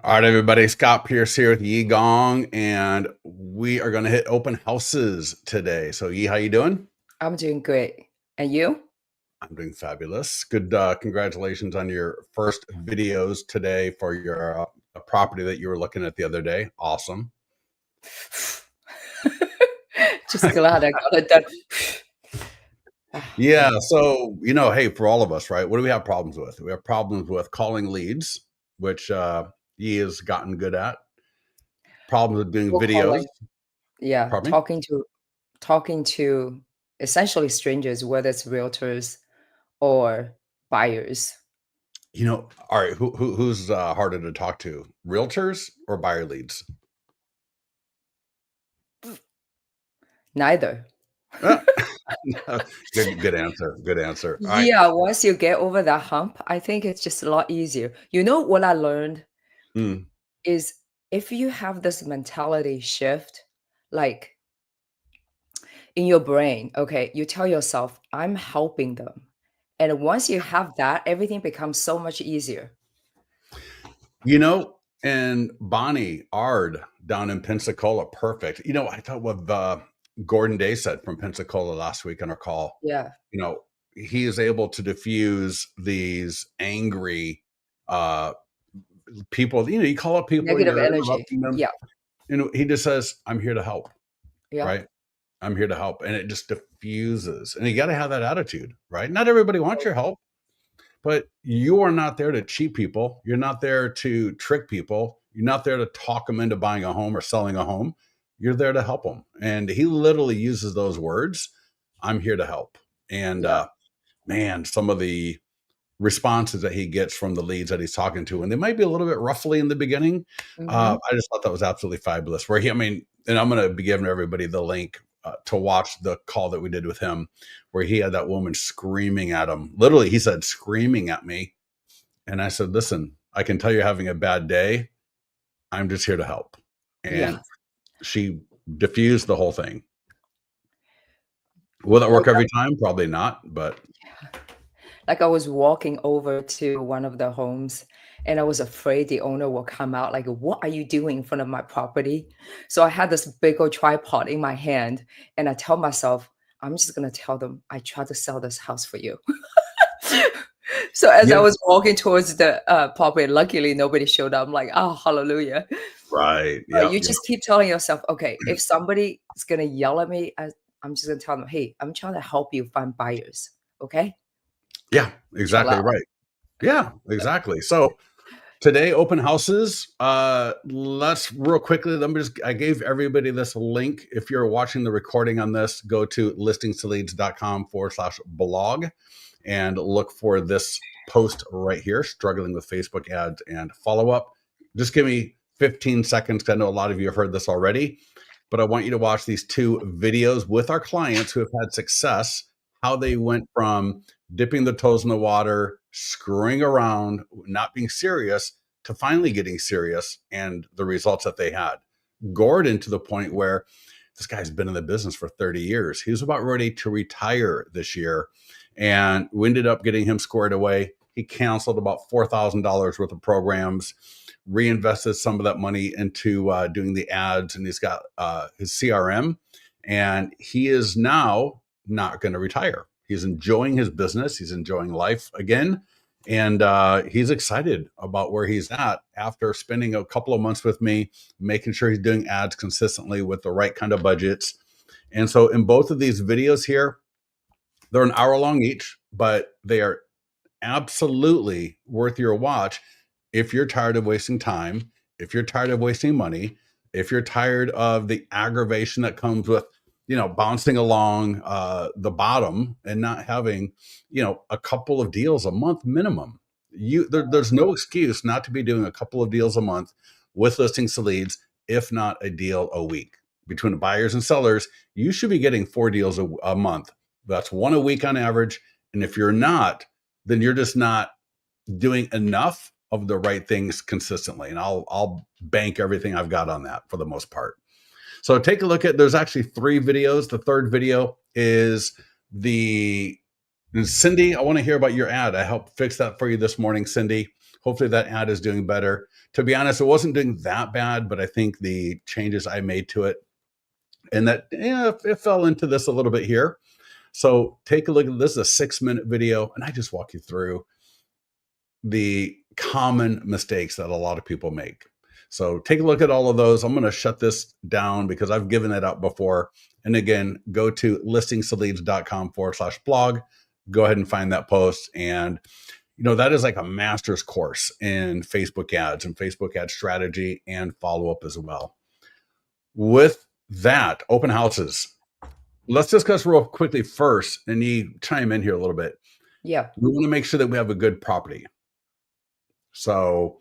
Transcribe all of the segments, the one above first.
All right, everybody. Scott Pierce here with Yi Gong, and we are going to hit open houses today. So, Yi, how you doing? I'm doing great. And you? I'm doing fabulous. Good. Congratulations on your first videos today for your property that you were looking at the other day. Awesome. Just glad I got it done. Ah, Yeah. man. So, hey, for all of us, right? What do we have problems with? We have problems with calling leads, which Yi has gotten good at. Problems with doing Cold videos. calling. Yeah, Pardon me? talking to essentially strangers, whether it's realtors or buyers. All right. Who's harder to talk to, realtors or buyer leads? Neither. Ah, good answer. Good answer. All right. Yeah, once you get over that hump, I think it's just a lot easier. You know what I learned Mm. is if you have this mentality shift, like in your brain, okay, you tell yourself, I'm helping them. And once you have that, everything becomes so much easier. And Bonnie Ard down in Pensacola, perfect. I thought what Gordon Day said from Pensacola last week on our call. Yeah. You know, he is able to diffuse these angry uh people. You call up people, Negative you're energy. interrupting them. Yeah. He just says, I'm here to help, Yeah. right? I'm here to help. And it just diffuses. And you got to have that attitude, right? Not everybody wants your help. But you are not there to cheat people. You're not there to trick people. You're not there to talk them into buying a home or selling a home. You're there to help them. And he literally uses those words. I'm here to help. And Yeah. man, some of the responses that he gets from the leads that he's talking to, and they might be a little bit roughly in the beginning. Mhm. I just thought that was absolutely fabulous. And I'm going to be giving everybody the link to watch the call that we did with him, where he had that woman screaming at him. Literally, he said, screaming at me. And I said, listen, I can tell you're having a bad day. I'm just here to help. Yeah. And she diffused the whole thing. Will that No work every doubt. time? Probably not, but Like, I was walking over to one of the homes, and I was afraid the owner will come out, like, "What are you doing in front of my property?" So I had this big old tripod in my hand, and I tell myself, "I'm just gonna tell them I tried to sell this house for you." So as I yeah, was walking towards the, property, luckily nobody showed up. I'm like, "Oh, hallelujah." right. Yep. You just keep telling yourself, "Okay, if somebody is gonna yell at me, I'm just gonna tell them, 'Hey, I'm trying to help you find buyers, okay? Yeah, Chill exactly out.'" right. Yeah, exactly. So today, open houses. Let's real quickly. I gave everybody this link. If you're watching the recording on this, go to listingstoleads.com/blog and look for this post right here, struggling with Facebook ads and follow up. Just give me 15 seconds because I know a lot of you have heard this already, but I want you to watch these two videos with our clients who have had success, how they went from dipping their toes in the water, screwing around, not being serious, to finally getting serious and the results that they had. Gordon, to the point where this guy's been in the business for 30 years. He was about ready to retire this year, and we ended up getting him squared away. He canceled about $4,000 worth of programs, reinvested some of that money into doing the ads, and he's got his CRM, and he is now not going to retire. He's enjoying his business. He's enjoying life again. And he's excited about where he's at after spending a couple of months with me, making sure he's doing ads consistently with the right kind of budgets. And so in both of these videos here, they're an hour long each, but they are absolutely worth your watch if you're tired of wasting time, if you're tired of wasting money, if you're tired of the aggravation that comes with, bouncing along the bottom and not having, a couple of deals a month minimum. There's no excuse not to be doing a couple of deals a month with listings to leads, if not a deal a week. Between the buyers and sellers, you should be getting 4 deals a month. That's one a week on average. And if you're not, then you're just not doing enough of the right things consistently. And I'll bank everything I've got on that for the most part. So take a look at, there's actually 3 videos. The third video is Cindy, I want to hear about your ad. I helped fix that for you this morning, Cindy. Hopefully that ad is doing better. To be honest, it wasn't doing that bad, but I think the changes I made to it and that it fell into this a little bit here. So take a look at this. Is a 6-minute video, and I just walk you through the common mistakes that a lot of people make. So take a look at all of those. I'm going to shut this down because I've given it out before. And again, go to listingsleads.com/blog. Go ahead and find that post. And, that is like a master's course in Facebook ads and Facebook ad strategy and follow up as well. With that, open houses. Let's discuss real quickly first, and you chime in here a little bit. Yeah. We want to make sure that we have a good property. So,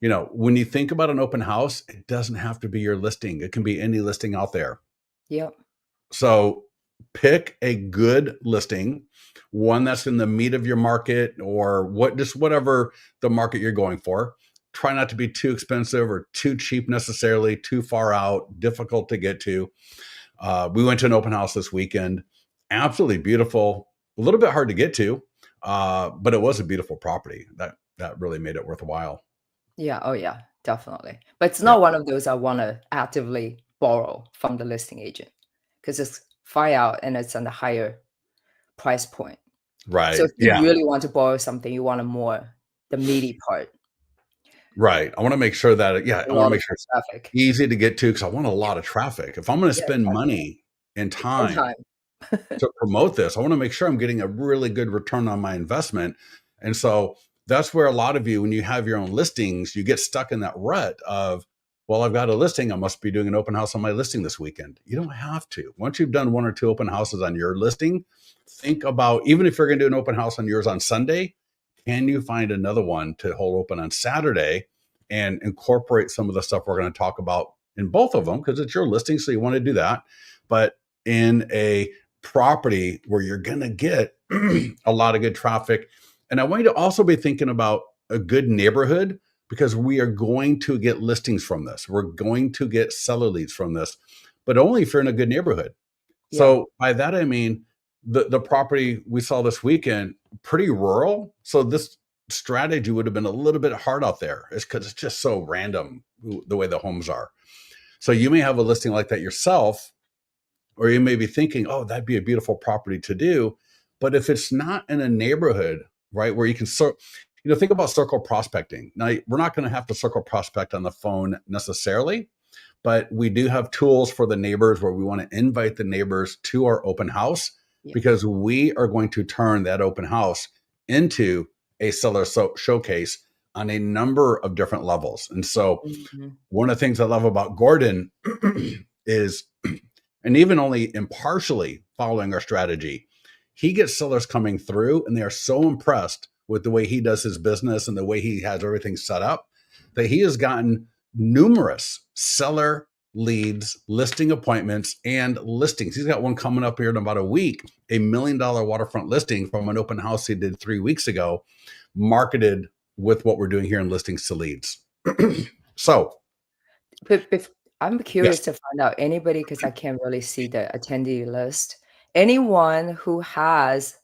when you think about an open house, it doesn't have to be your listing. It can be any listing out there. Yep. So pick a good listing, one that's in the meat of your market or whatever the market you're going for. Try not to be too expensive or too cheap necessarily, too far out, difficult to get to. We went to an open house this weekend. Absolutely beautiful. A little bit hard to get to, but it was a beautiful property. That really made it worthwhile. Yeah. Oh, yeah. Definitely. But it's not one of those I want to actively borrow from the listing agent because it's far out and it's on the higher price point. Right. So if you really want to borrow something, you want the meaty part. Right. I want to make sure that, I want to make sure it's traffic. Easy to get to because I want a lot of traffic. If I'm going to spend money and time to promote this, I want to make sure I'm getting a really good return on my investment. And so that's where a lot of you, when you have your own listings, you get stuck in that rut of, well, I've got a listing. I must be doing an open house on my listing this weekend. You don't have to. Once you've done 1 or 2 open houses on your listing, think about, even if you're going to do an open house on yours on Sunday, can you find another one to hold open on Saturday and incorporate some of the stuff we're going to talk about in both of them? Because it's your listing, so you want to do that. But in a property where you're going to get a lot of good traffic. And I want you to also be thinking about a good neighborhood because we are going to get listings from this. We're going to get seller leads from this, but only if you're in a good neighborhood. Yeah. So by that, I mean, the property we saw this weekend, pretty rural. So this strategy would have been a little bit hard out there. It's because it's just so random the way the homes are. So you may have a listing like that yourself, or you may be thinking, oh, that'd be a beautiful property to do. But if it's not in a neighborhood, right, where you can think about circle prospecting. Now, we're not going to have to circle prospect on the phone necessarily, but we do have tools for the neighbors where we want to invite the neighbors to our open house because we are going to turn that open house into a seller showcase on a number of different levels. And so one of the things I love about Gordon is, and even only impartially following our strategy, he gets sellers coming through and they are so impressed with the way he does his business and the way he has everything set up that he has gotten numerous seller leads, listing appointments, and listings. He's got one coming up here in about a week, $1 million waterfront listing from an open house he did 3 weeks ago, marketed with what we're doing here in listings to leads. So, I'm curious to find out anybody, because I can't really see the attendee list. Anyone who has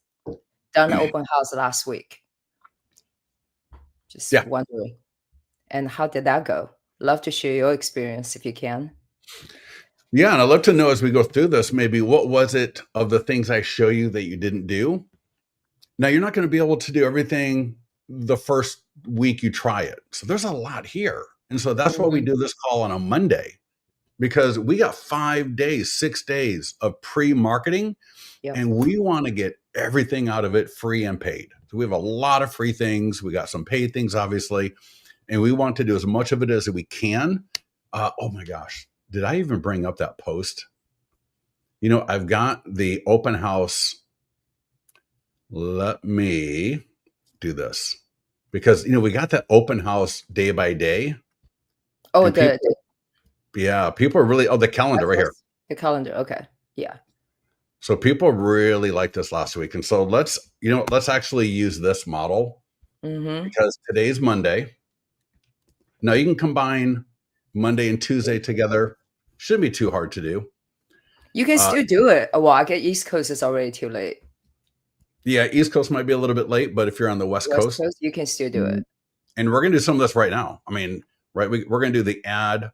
done an open house last week? Just wondering. And how did that go? Love to share your experience if you can. Yeah, and I'd love to know as we go through this, maybe what was it of the things I show you that you didn't do? Now, you're not going to be able to do everything the first week you try it. So there's a lot here. And so that's why we do this call on a Monday, because we got 5 days, 6 days of pre-marketing, and we want to get everything out of it free and paid. So we have a lot of free things. We got some paid things, obviously, and we want to do as much of it as we can. Oh my gosh. Did I even bring up that post? I've got the open house. Let me do this because, we got that open house day by day. Oh, people are really, the calendar right here. The calendar. Okay. Yeah. So people really liked this last week. And so let's actually use this model because today's Monday. Now you can combine Monday and Tuesday together. Shouldn't be too hard to do. You can still do it. Well, I get East Coast is already too late. Yeah, East Coast might be a little bit late, but if you're on the West Coast, you can still do it. And we're going to do some of this right now. I mean, right, we're going to do the ad,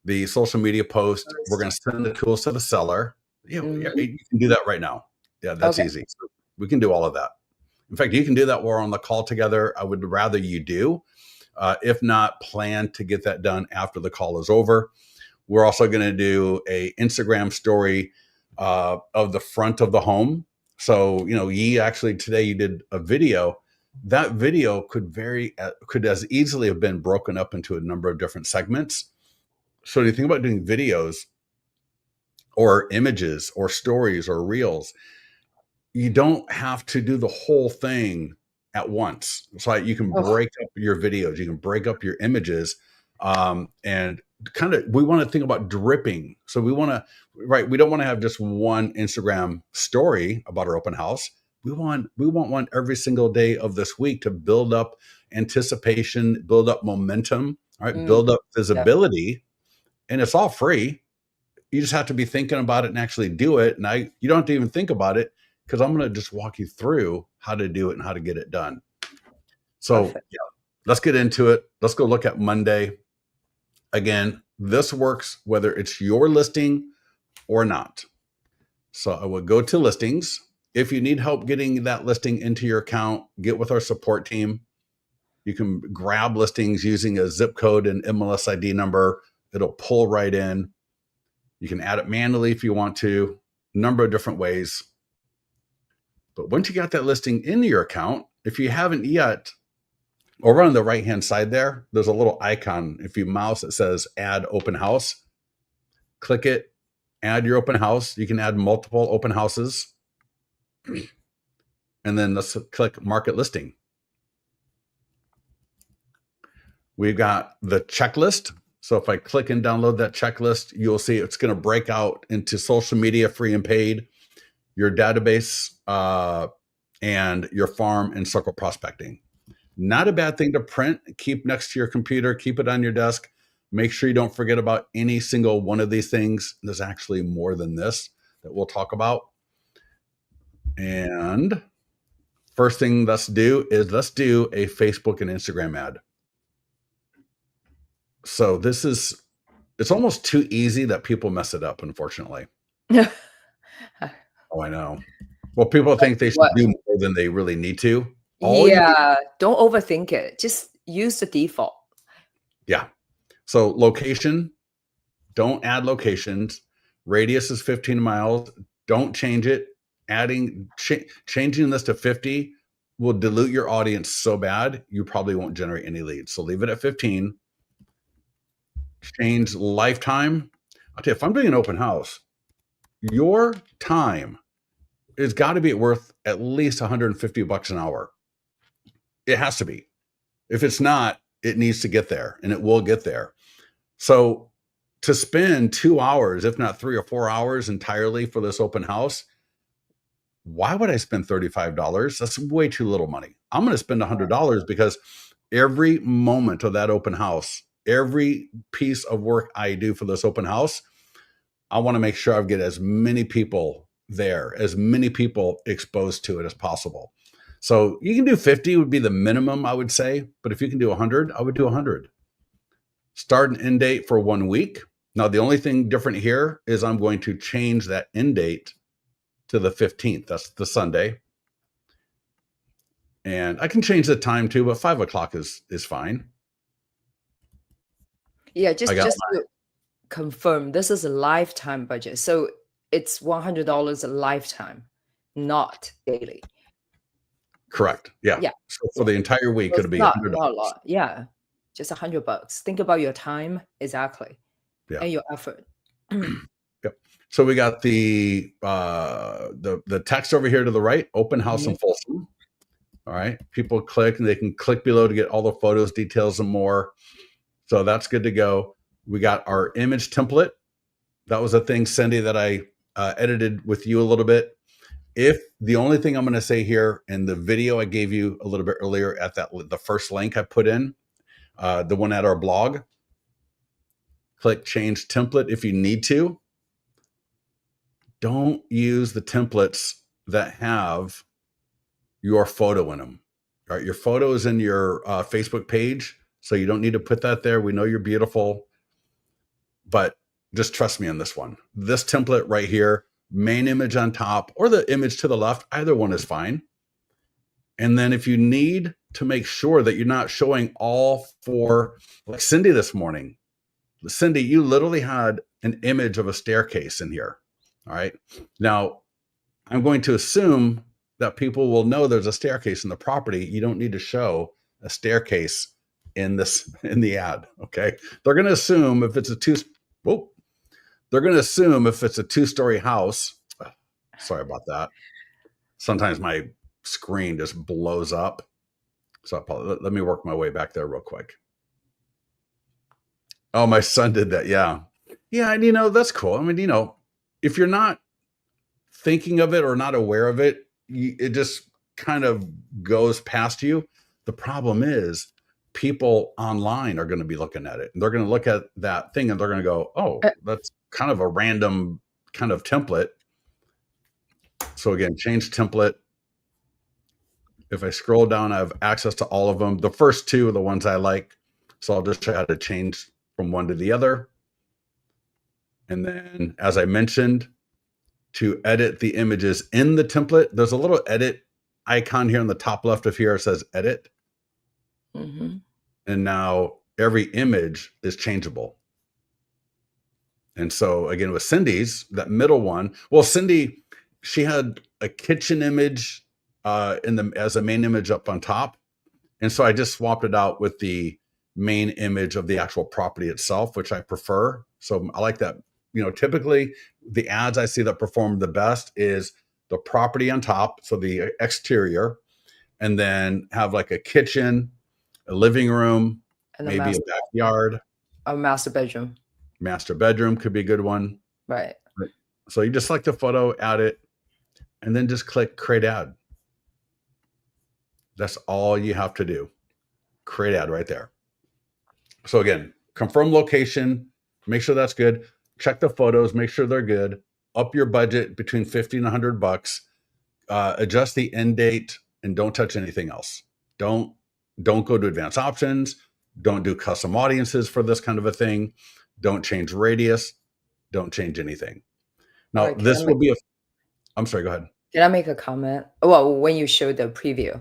the social media post. We're going to send the tools to the seller. Yeah, Mhm. you can do that right now. Yeah, that's Okay. easy. So we can do all of that. In fact, you can do that while we're on the call together. I would rather you do. If not, plan to get that done after the call is over. We're also going to do a Instagram story of the front of the home. So, actually today you did a video. That video could as easily have been broken up into a number of different segments. So, do you think about doing videos or images or stories or reels? You don't have to do the whole thing at once. So you can Oh, break up your videos, you can break up your images, and kind of we want to think about dripping. So we don't want to have just one Instagram story about our open house. We want one every single day of this week to build up anticipation, build up momentum, all right, mm, build up definitely. visibility, and it's all free. You just have to be thinking about it and actually do it. And you don't have to even think about it because I'm going to just walk you through how to do it and how to get it done. So Perfect. yeah, let's get into it. Let's go look at Monday. Again, this works whether it's your listing or not. So I would go to listings. If you need help getting that listing into your account, get with our support team. You can grab listings using a zip code and MLS ID number. It'll pull right in. You can add it manually if you want to, a number of different ways. But once you got that listing into your account, if you haven't yet, over on the right hand side there, there's a little icon. If you mouse, it says add open house. Click it, add your open house. You can add multiple open houses. And then let's click market listing. We've got the checklist. So if I click and download that checklist, you'll see it's going to break out into social media, free and paid, your database, and your farm and circle prospecting. Not a bad thing to print, keep next to your computer, keep it on your desk. Make sure you don't forget about any single one of these things. There's actually more than this that we'll talk about. And first thing let's do a Facebook and Instagram ad. So it's almost too easy that people mess it up, unfortunately. Oh, I know. Well, people think they should What? do more than they really need to. All you need, Yeah, don't overthink it. Just use the default. yeah. So location, don't add locations. Radius is 15 miles. Don't change it. Changing this to 50 will dilute your audience so bad you probably won't generate any leads. So leave it at 15. Change lifetime. I'll tell you, if I'm doing an open house, your time has got to be worth at least 150 bucks an hour. It has to be. If it's not, it needs to get there, and it will get there. So to spend 2 hours, if not 3 or 4 hours entirely for this open house, why would I spend $35? That's way too little money. I'm going to spend $100 because every moment of that open house, every piece of work I do for this open house, I want to make sure I get as many people there, as many people exposed to it as possible. So you can do 50 would be the minimum, I would say. But if you can do 100, I would do 100. Start and end date for 1 week. Now, the only thing different here is I'm going to change that end date to the 15th. That's the Sunday. And I can change the time too, but 5 o'clock is fine. Yeah, I just got just to confirm, this is a lifetime budget. So it's $100 a lifetime, not daily. correct. Yeah. Yeah, So for yeah. the entire week, So it's it'll be not $100. not a lot. Yeah, just $100. Think about your time exactly Yeah. and your effort. Yep. So we got the text over here to the right, open house Mhm. and Folsom. All right. People click and they can click below to get all the photos, details, and more. So that's good to go. We got our image template. That was a thing, Cindy, that I edited with you a little bit. If the only thing I'm going to say here in the video I gave you a little bit earlier at the first link I put in, the one at our blog, click change template if you need to. Don't use the templates that have your photo in them. All right, your photo is in your Facebook page, so you don't need to put that there. We know you're beautiful, but just trust me on this one. This template right here, main image on top or the image to the left, either one is fine. And then if you need to make sure that you're not showing all four, like Cindy this morning, Cindy, you literally had an image of a staircase in here. All right. Now, I'm going to assume that people will know there's a staircase in the property. You don't need to show a staircase in the ad. Okay. They're going to assume if it's a two-story house. Sorry about that. Sometimes my screen just blows up. So let me work my way back there real quick. Oh, my son did that. Yeah. Yeah. And that's cool. I mean, if you're not thinking of it or not aware of it, it just kind of goes past you. The problem is people online are going to be looking at it and they're going to look at that thing and they're going to go, oh, that's kind of a random kind of template. So again, change template. If I scroll down, I have access to all of them. The first two are the ones I like. So I'll just try to change from one to the other. And then, as I mentioned, to edit the images in the template, there's a little edit icon here on the top left of here. It says edit. Mm-hmm. And now every image is changeable. And so again, with Cindy's, that middle one, well, Cindy, she had a kitchen image as a main image up on top. And so I just swapped it out with the main image of the actual property itself, which I prefer. So I like that. Typically the ads I see that perform the best is the property on top, so the exterior, and then have like a kitchen, a living room, and maybe a backyard. A master bedroom. Master bedroom could be a good one. Right. So you just select the photo, add it, and then just click create ad. That's all you have to do. Create ad right there. So again, confirm location, make sure that's good. Check the photos, make sure they're good. Up your budget between $50 and $100. Adjust the end date and don't touch anything else. Don't go to advanced options. Don't do custom audiences for this kind of a thing. Don't change radius. Don't change anything. Now, Right, this will be I'm sorry, go ahead. Can I make a comment? Well, when you show the preview,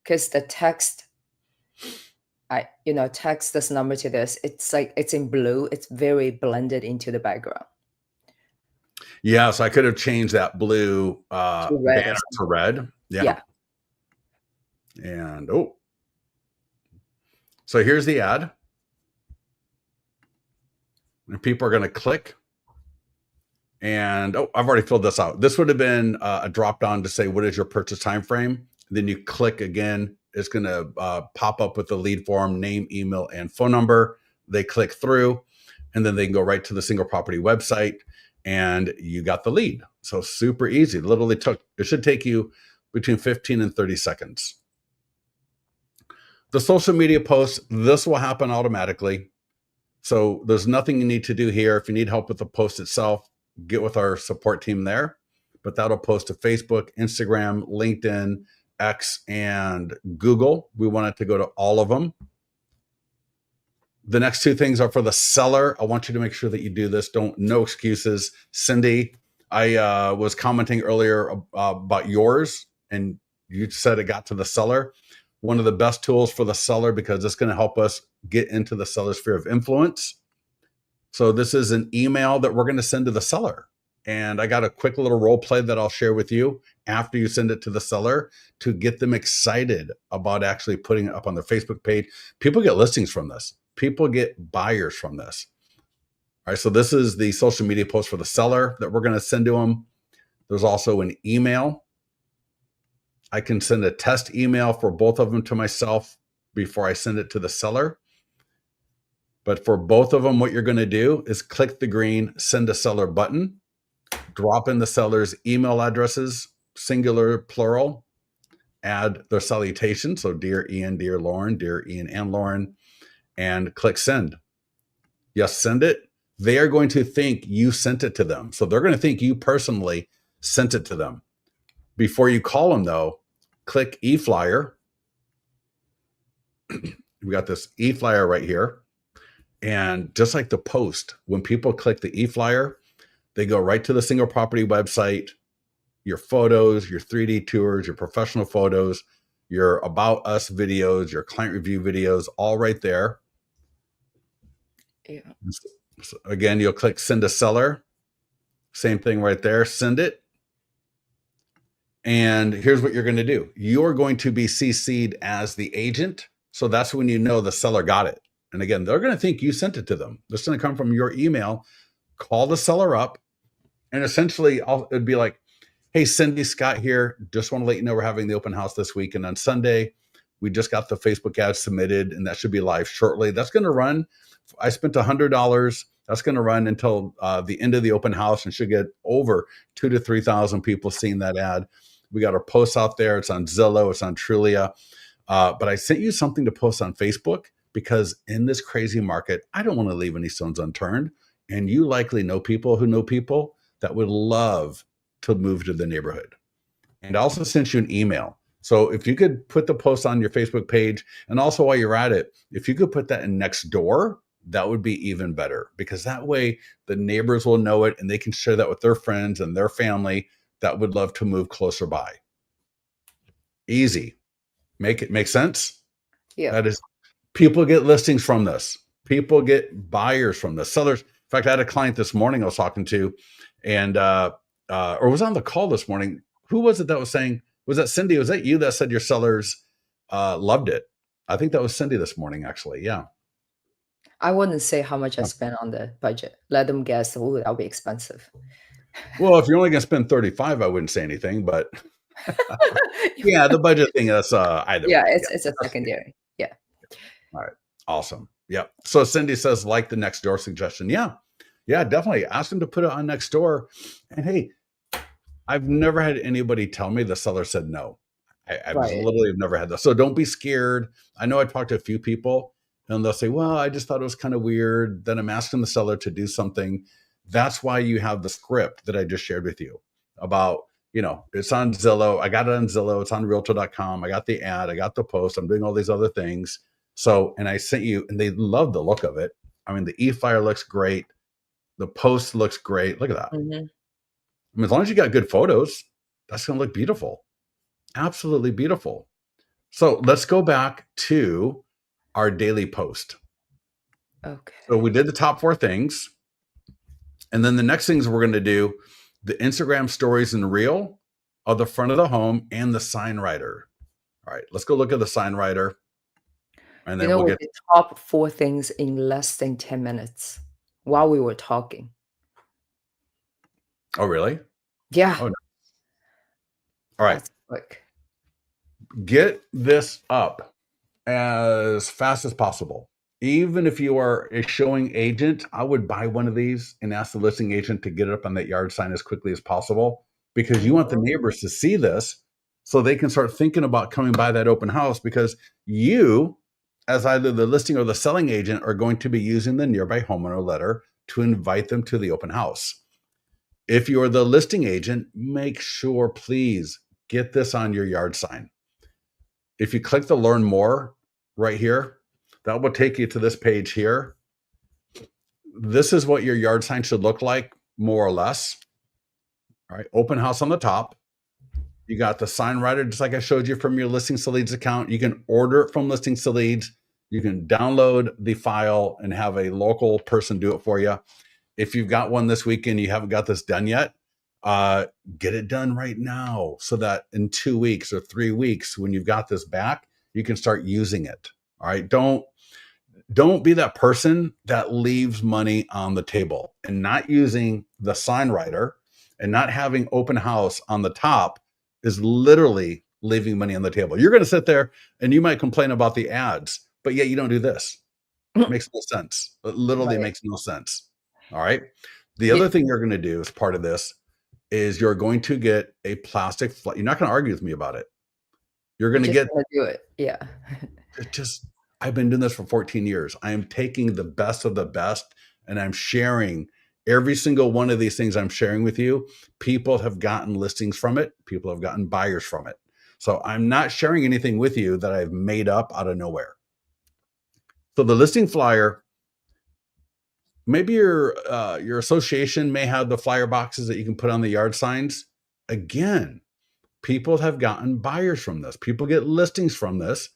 because the text, text this number to this, it's like it's in blue. It's very blended into the background. Yeah, so I could have changed that blue banner to red. Yeah. And so here's the ad. And people are going to click. And I've already filled this out. This would have been a drop down to say, what is your purchase time frame? Then you click again. It's going to pop up with the lead form, name, email, and phone number. They click through, and then they can go right to the single property website, and you got the lead. So super easy. Literally it should take you between 15 and 30 seconds. The social media posts, this will happen automatically. So there's nothing you need to do here. If you need help with the post itself, get with our support team there. But that'll post to Facebook, Instagram, LinkedIn, X, and Google. We want it to go to all of them. The next two things are for the seller. I want you to make sure that you do this. No excuses. Cindy, I was commenting earlier about yours, and you said it got to the seller. One of the best tools for the seller, because it's going to help us get into the seller's sphere of influence. So this is an email that we're going to send to the seller. And I got a quick little role play that I'll share with you after you send it to the seller to get them excited about actually putting it up on their Facebook page. People get listings from this. People get buyers from this. All right, so this is the social media post for the seller that we're going to send to them. There's also an email. I can send a test email for both of them to myself before I send it to the seller. But for both of them, what you're going to do is click the green send a seller button, drop in the seller's email addresses, singular, plural, add their salutation. So dear Ian, dear Lauren, dear Ian and Lauren, and click send. Yes, send it. They are going to think you sent it to them. So they're going to think you personally sent it to them. Before you call them though, click e-flyer We got this e-flyer right here. And just like the post, when people click the e-flyer, they go right to the single property website, your photos, your 3D tours, your professional photos, your about us videos, your client review videos, all right there. Yeah. So again, you'll click send a seller. Same thing right there. Send it. And here's what you're going to do. You're going to be CC'd as the agent. So that's when you know the seller got it. And again, they're going to think you sent it to them. It's going to come from your email. Call the seller up. And essentially, it'd be like, hey, Cindy, Scott here. Just want to let you know we're having the open house this week. And on Sunday, we just got the Facebook ad submitted, and that should be live shortly. That's going to run. I spent $100. That's going to run until the end of the open house and should get over 2,000 to 3,000 people seeing that ad. We got our posts out there. It's on Zillow. It's on Trulia. But I sent you something to post on Facebook because in this crazy market, I don't want to leave any stones unturned. And you likely know people who know people that would love to move to the neighborhood. And I also sent you an email. So if you could put the post on your Facebook page, and also while you're at it, if you could put that in next door, that would be even better, because that way the neighbors will know it and they can share that with their friends and their family that would love to move closer by. Easy. Make it make sense? Yeah. That is, people get listings from this. People get buyers from this. Sellers. In fact, I had a client this morning I was talking to, and or was on the call this morning. Who was it that was saying, was that Cindy? Was that you that said your sellers loved it? I think that was Cindy this morning, actually. Yeah. I wouldn't say how much I spent on the budget. Let them guess. Oh, that'll be expensive. Well, if you're only going to spend 35, I wouldn't say anything, but yeah, the budget thing is either Yeah, way. it's a secondary. Yeah. All right. Awesome. Yep. So Cindy says, like the next door suggestion. Yeah. Yeah, definitely. Ask them to put it on next door. And hey, I've never had anybody tell me the seller said no. I Right. literally have never had that. So don't be scared. I know I talked to a few people and they'll say, well, I just thought it was kind of weird. Then I'm asking the seller to do something. That's why you have the script that I just shared with you about, it's on Zillow. I got it on Zillow. It's on realtor.com. I got the ad. I got the post. I'm doing all these other things. So, and I sent you, and they love the look of it. I mean, the e-flyer looks great. The post looks great. Look at that. Mhm. I mean, as long as you got good photos, that's going to look beautiful. Absolutely beautiful. So let's go back to our daily post. Okay. So we did the top 4 things. And then the next things we're going to do, the Instagram stories and reel of the front of the home and the sign writer. All right, let's go look at the sign writer. And then we'll We get, did top 4 things in less than 10 minutes while we were talking. oh, really? Yeah, Oh, no. All right. that's quick. Get this up as fast as possible. Even if you are a showing agent, I would buy one of these and ask the listing agent to get it up on that yard sign as quickly as possible, because you want the neighbors to see this so they can start thinking about coming by that open house, because you, as either the listing or the selling agent, are going to be using the nearby homeowner letter to invite them to the open house. If you're the listing agent, make sure, please, get this on your yard sign. If you click the learn more right here, that will take you to this page here. This is what your yard sign should look like, more or less. All right, open house on the top. You got the sign writer, just like I showed you from your Listings to Leads account. You can order it from Listings to Leads. You can download the file and have a local person do it for you. If you've got one this weekend, you haven't got this done yet, get it done right now so that in 2 weeks or 3 weeks, when you've got this back, you can start using it. All right. Don't be that person that leaves money on the table. And not using the sign writer and not having open house on the top is literally leaving money on the table. You're going to sit there and you might complain about the ads, but yet you don't do this. It makes no sense. It literally Right. makes no sense. All right. The other thing you're going to do as part of this is you're going to get a plastic You're not going to argue with me about it. You're going to Just get, gonna do it. Yeah. I've been doing this for 14 years. I am taking the best of the best and I'm sharing every single one of these things I'm sharing with you. People have gotten listings from it. People have gotten buyers from it. So I'm not sharing anything with you that I've made up out of nowhere. So the listing flyer, maybe your association may have the flyer boxes that you can put on the yard signs. Again, people have gotten buyers from this. People get listings from this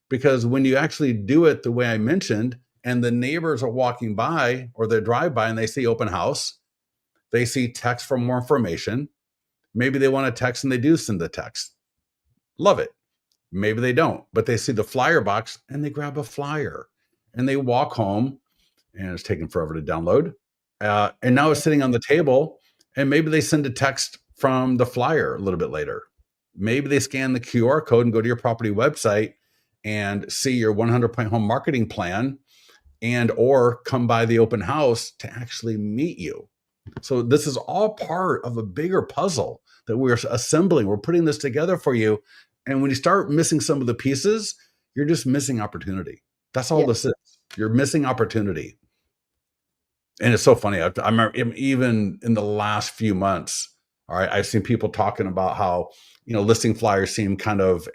because when you actually do it the way I mentioned, and the neighbors are walking by or they drive by and they see open house, they see text for more information. Maybe they want to text and they do send the text. Love it. Maybe they don't, but they see the flyer box and they grab a flyer and they walk home and it's taking forever to download. And now it's sitting on the table and maybe they send a text from the flyer a little bit later. Maybe they scan the QR code and go to your property website and see your 100-point home marketing plan and or come by the open house to actually meet you. So this is all part of a bigger puzzle that we're assembling. We're putting this together for you. And when you start missing some of the pieces, you're just missing opportunity. That's all this is. You're missing opportunity. And it's so funny. I remember even in the last few months, all right, I've seen people talking about how, listing flyers seem kind of,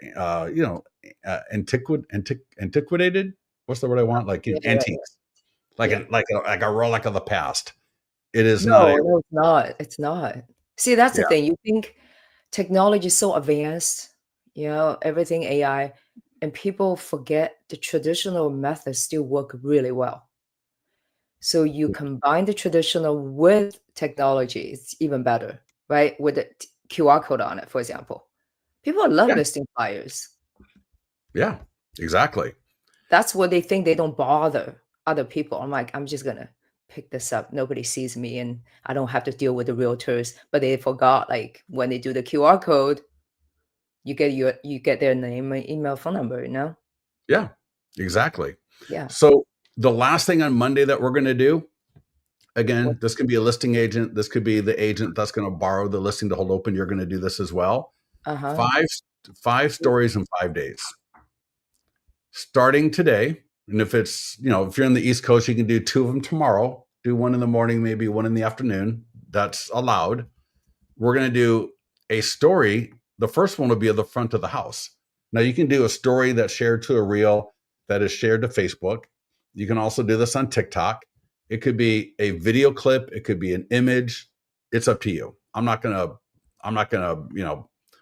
antiquated. What's the word I want? Like antiques, like a relic of the past. It is not a. No, it's not. It's not. See, that's the Yeah. thing. You think technology is so advanced, everything AI, and people forget the traditional methods still work really well. So you combine the traditional with technology, it's even better, right? With the QR code on it, for example. People love Yeah. listing flyers. Yeah, exactly. That's what they think. They don't bother other people. I'm like, I'm just gonna pick this up. Nobody sees me, and I don't have to deal with the realtors. But they forgot, like when they do the QR code, you get their name, email, phone number. Yeah, exactly. Yeah. So the last thing on Monday that we're going to do, again, What? this could be a listing agent. This could be the agent that's going to borrow the listing to hold open. You're going to do this as well. Uh-huh. Five stories in 5 days. Starting today, and if it's, if you're in the East Coast, you can do 2 of them tomorrow. Do one in the morning, maybe one in the afternoon. That's allowed. We're going to do a story. The first one will be at the front of the house. Now you can do a story that's shared to a reel that is shared to Facebook. You can also do this on TikTok. It could be a video clip. It could be an image. It's up to you. I'm not gonna,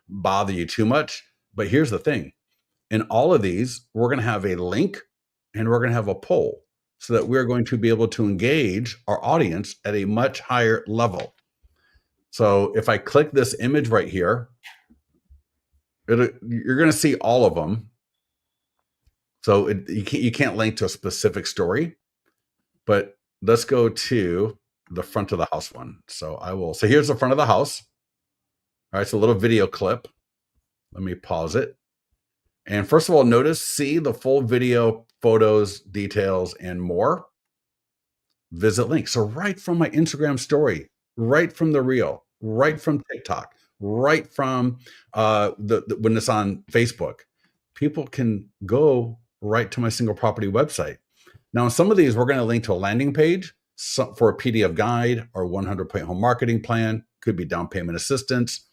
bother you too much. But here's the thing. In all of these, we're going to have a link and we're going to have a poll so that we're going to be able to engage our audience at a much higher level. So if I click this image right here, you're going to see all of them. So you can't link to a specific story, but let's go to the front of the house one. So here's the front of the house. All right, it's a little video clip. Let me pause it. And first of all, see the full video, photos, details, and more. Visit link. So right from my Instagram story, right from the reel, right from TikTok, right from when it's on Facebook, people can go right to my single property website. Now, in some of these, we're going to link to a landing page for a PDF guide or 100-point home marketing plan. Could be down payment assistance.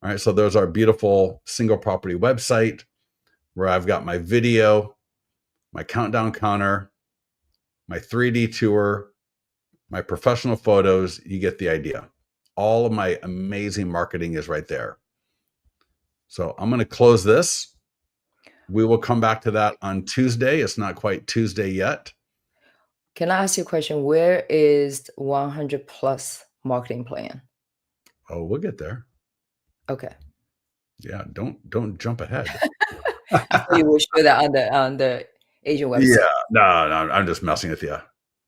All right, so there's our beautiful single property website where I've got my video, my countdown counter, my 3D tour, my professional photos. You get the idea. All of my amazing marketing is right there. So I'm going to close this. We will come back to that on Tuesday. It's not quite Tuesday yet. Can I ask you a question? Where is 100 plus marketing plan? Oh, we'll get there. Okay. Yeah, don't jump ahead. I thought you will show that on the agent website. Yeah, no, I'm just messing with you.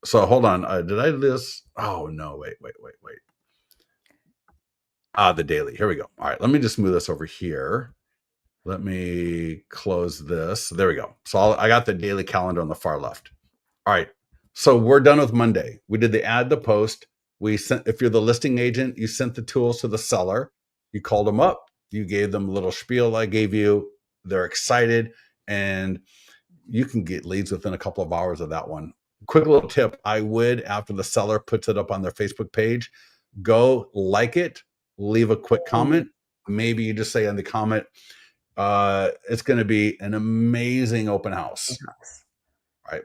So hold on. Did I do this? Oh no, wait. The daily. Here we go. All right, let me just move this over here. Let me close this. There we go. So I got the daily calendar on the far left. All right. So we're done with Monday. We did the ad, the post. We sent, if you're the listing agent, you sent the tools to the seller. You called them up. You gave them a little spiel I gave you. They're excited. And you can get leads within a couple of hours of that one. Quick little tip. I would, after the seller puts it up on their Facebook page, go like it, leave a quick comment. Maybe you just say in the comment, it's going to be an amazing open house. right?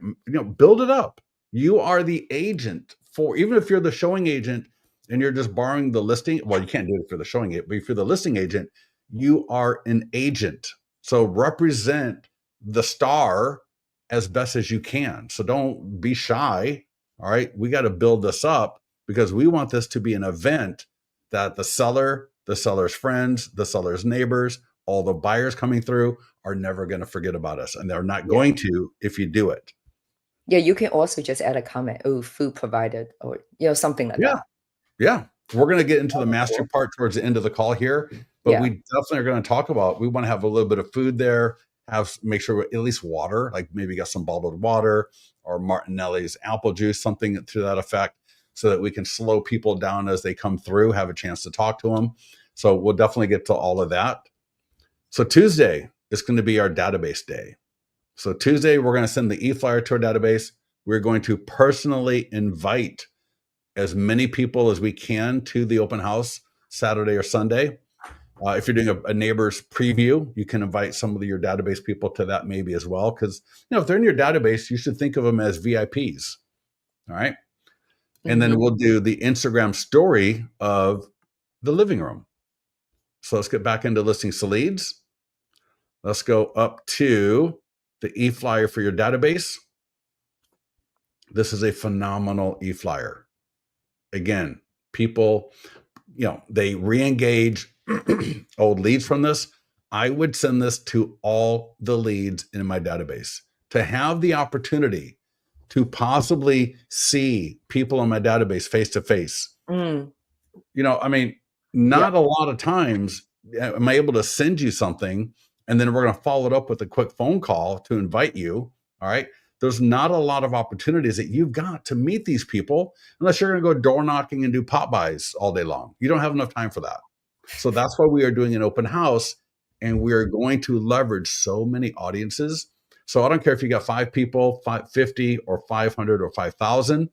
Build it up. You are the agent for, even if you're the showing agent and you're just borrowing the listing. Well, you can't do it for the showing agent, but if you're the listing agent, you are an agent. So represent the star as best as you can. So don't be shy. All right. We got to build this up because we want this to be an event that the seller, the seller's friends, the seller's neighbors, all the buyers coming through are never going to forget about us. And they're not Yeah. going to if you do it. Yeah, you can also just add a comment, "Oh, food provided," or, something like Yeah. that. Yeah. We're going to get into the That'd be mastery cool. part towards the end of the call here, but Yeah. we definitely are going to talk about, we want to have a little bit of food there, make sure at least water, like maybe got some bottled water or Martinelli's apple juice, something to that effect, so that we can slow people down as they come through, have a chance to talk to them. So we'll definitely get to all of that. So Tuesday is going to be our database day. So Tuesday, we're going to send the e-flyer to our database. We're going to personally invite as many people as we can to the open house Saturday or Sunday. If you're doing a neighbor's preview, you can invite some of your database people to that maybe as well. Because if they're in your database, you should think of them as VIPs. All right. And then Mhm. we'll do the Instagram story of the living room. So let's get back into listing to leads. Let's go up to the e-flyer for your database. This is a phenomenal e-flyer. Again, people, they re-engage old leads from this. I would send this to all the leads in my database to have the opportunity to possibly see people in my database face to face. Mm. I mean, Yep. not a lot of times am I able to send you something and then we're going to follow it up with a quick phone call to invite you. All right. There's not a lot of opportunities that you've got to meet these people unless you're going to go door knocking and do pop buys all day long. You don't have enough time for that. So that's why we are doing an open house, and we are going to leverage so many audiences. So I don't care if you got 5 people, 50 or 500 or 5,000.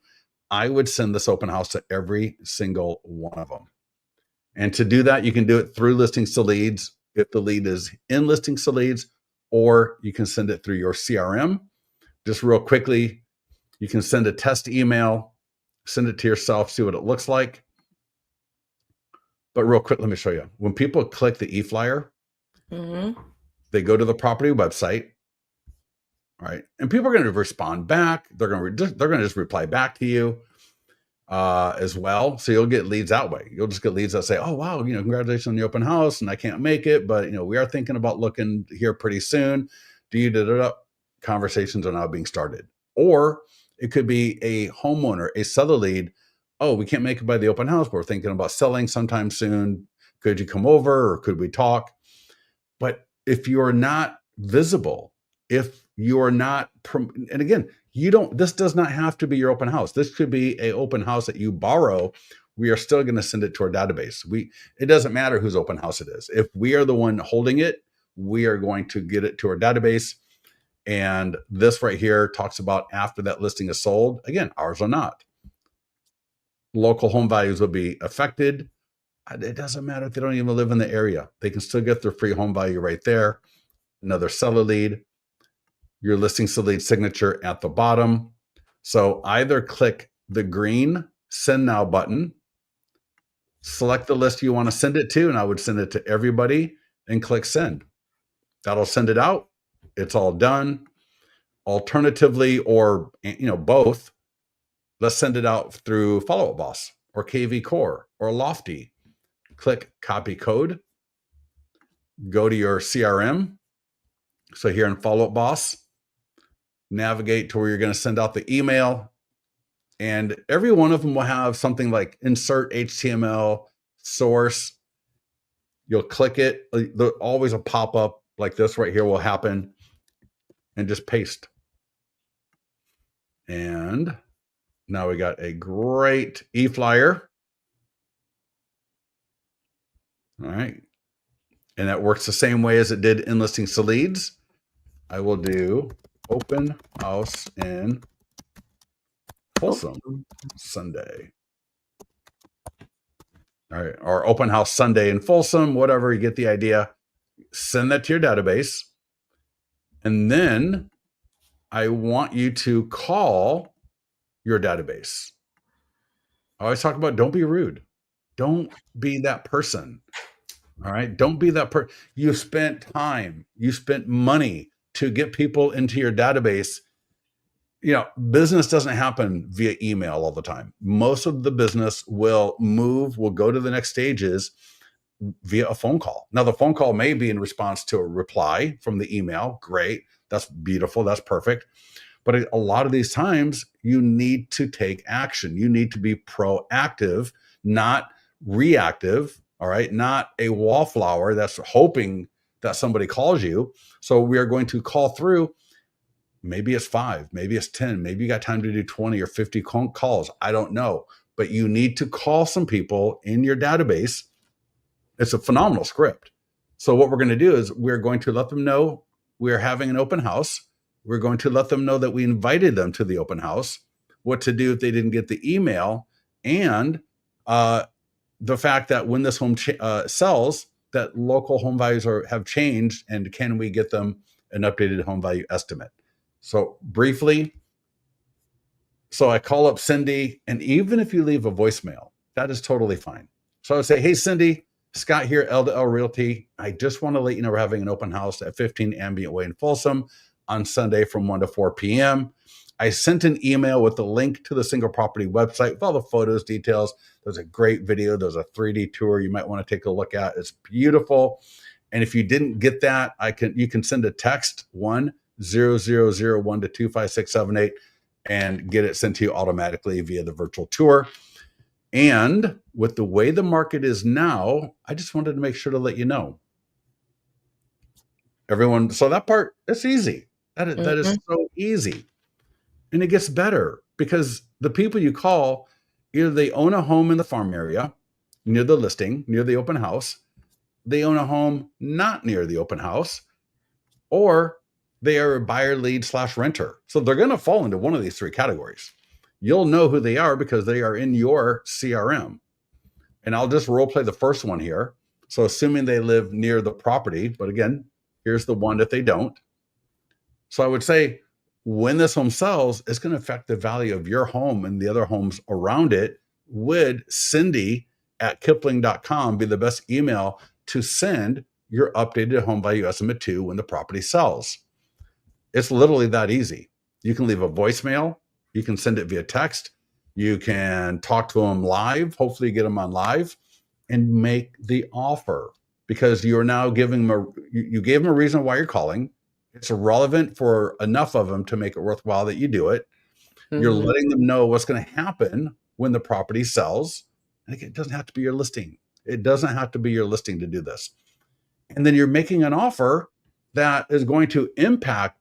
I would send this open house to every single one of them. And to do that, you can do it through listings to leads if the lead is in listings to leads, or you can send it through your CRM. Just real quickly, you can send a test email, send it to yourself, see what it looks like. But real quick, let me show you. When people click the e-flyer, Mhm. they go to the property website, right? And people are going to respond back. They're going to just reply back to you as well. So you'll get leads that way. You'll just get leads that say, "Oh wow, congratulations on the open house, and I can't make it, but we are thinking about looking here pretty soon. Do you da da da?" Conversations are now being started. Or it could be a homeowner, a seller lead. "Oh, we can't make it by the open house, but we're thinking about selling sometime soon. Could you come over, or could we talk?" But if you're not visible, if you're not, and again, this does not have to be your open house. This could be a open house that you borrow. We are still going to send it to our database. It doesn't matter whose open house it is. If we are the one holding it, we are going to get it to our database. And this right here talks about after that listing is sold. Again, ours are not. Local home values will be affected. It doesn't matter if they don't even live in the area. They can still get their free home value right there. Another seller lead, your listing to lead signature at the bottom. So either click the green send now button, select the list you want to send it to, and I would send it to everybody, and click send. That'll send it out. It's all done. Alternatively, or both, let's send it out through Follow Up Boss or KV Core or Lofty. Click copy code, go to your CRM. So here in Follow Up Boss, navigate to where you're going to send out the email, and every one of them will have something like insert HTML source. You'll click it. Always a pop-up like this right here will happen, and just paste. And now we got a great e-flyer. All right. And that works the same way as it did in listings to leads. I will do open house in Folsom Sunday. All right. Or open house Sunday in Folsom, whatever, you get the idea. Send that to your database. And then I want you to call your database. I always talk about don't be rude. Don't be that person. All right. Don't be that person. You spent time, you spent money to get people into your database. Business doesn't happen via email all the time. Most of the business will go to the next stages via a phone call. Now, the phone call may be in response to a reply from the email. Great. That's beautiful. That's perfect. But a lot of these times, you need to take action. You need to be proactive, not reactive. All right. Not a wallflower that's hoping that somebody calls you. So we are going to call through. Maybe it's 5, maybe it's 10, maybe you got time to do 20 or 50 calls. I don't know. But you need to call some people in your database. It's a phenomenal script. So what we're going to do is we're going to let them know we're having an open house. We're going to let them know that we invited them to the open house, what to do if they didn't get the email, and the fact that when this home sells, that local home values have changed, and can we get them an updated home value estimate? So briefly, I call up Cindy, and even if you leave a voicemail, that is totally fine. So I would say, hey, Cindy, Scott here, L2L Realty. I just want to let you know we're having an open house at 15 Ambient Way in Folsom on Sunday from 1 to 4 p.m. I sent an email with the link to the single property website with all the photos, details. There's a great video. There's a 3D tour you might want to take a look at. It's beautiful. And if you didn't get that, you can send a text 10001 to 25678 and get it sent to you automatically via the virtual tour. And with the way the market is now, I just wanted to make sure to let you know. Everyone, so that part, it's easy. That is so easy. And it gets better because the people you call, either they own a home in the farm area, near the listing, near the open house, they own a home not near the open house, or they are a buyer lead / renter. So they're going to fall into one of these 3 categories. You'll know who they are because they are in your CRM. And I'll just role play the first one here. So assuming they live near the property, but again, here's the one that they don't. So I would say when this home sells, it's going to affect the value of your home and the other homes around it. Would Cindy@Kipling.com be the best email to send your updated home value estimate to when the property sells? It's literally that easy. You can leave a voicemail. You can send it via text. You can talk to them live. Hopefully get them on live and make the offer, because you're now giving them you gave them a reason why you're calling. It's relevant for enough of them to make it worthwhile that you do it. You're letting them know what's going to happen when the property sells. And it doesn't have to be your listing. It doesn't have to be your listing to do this. And then you're making an offer that is going to impact,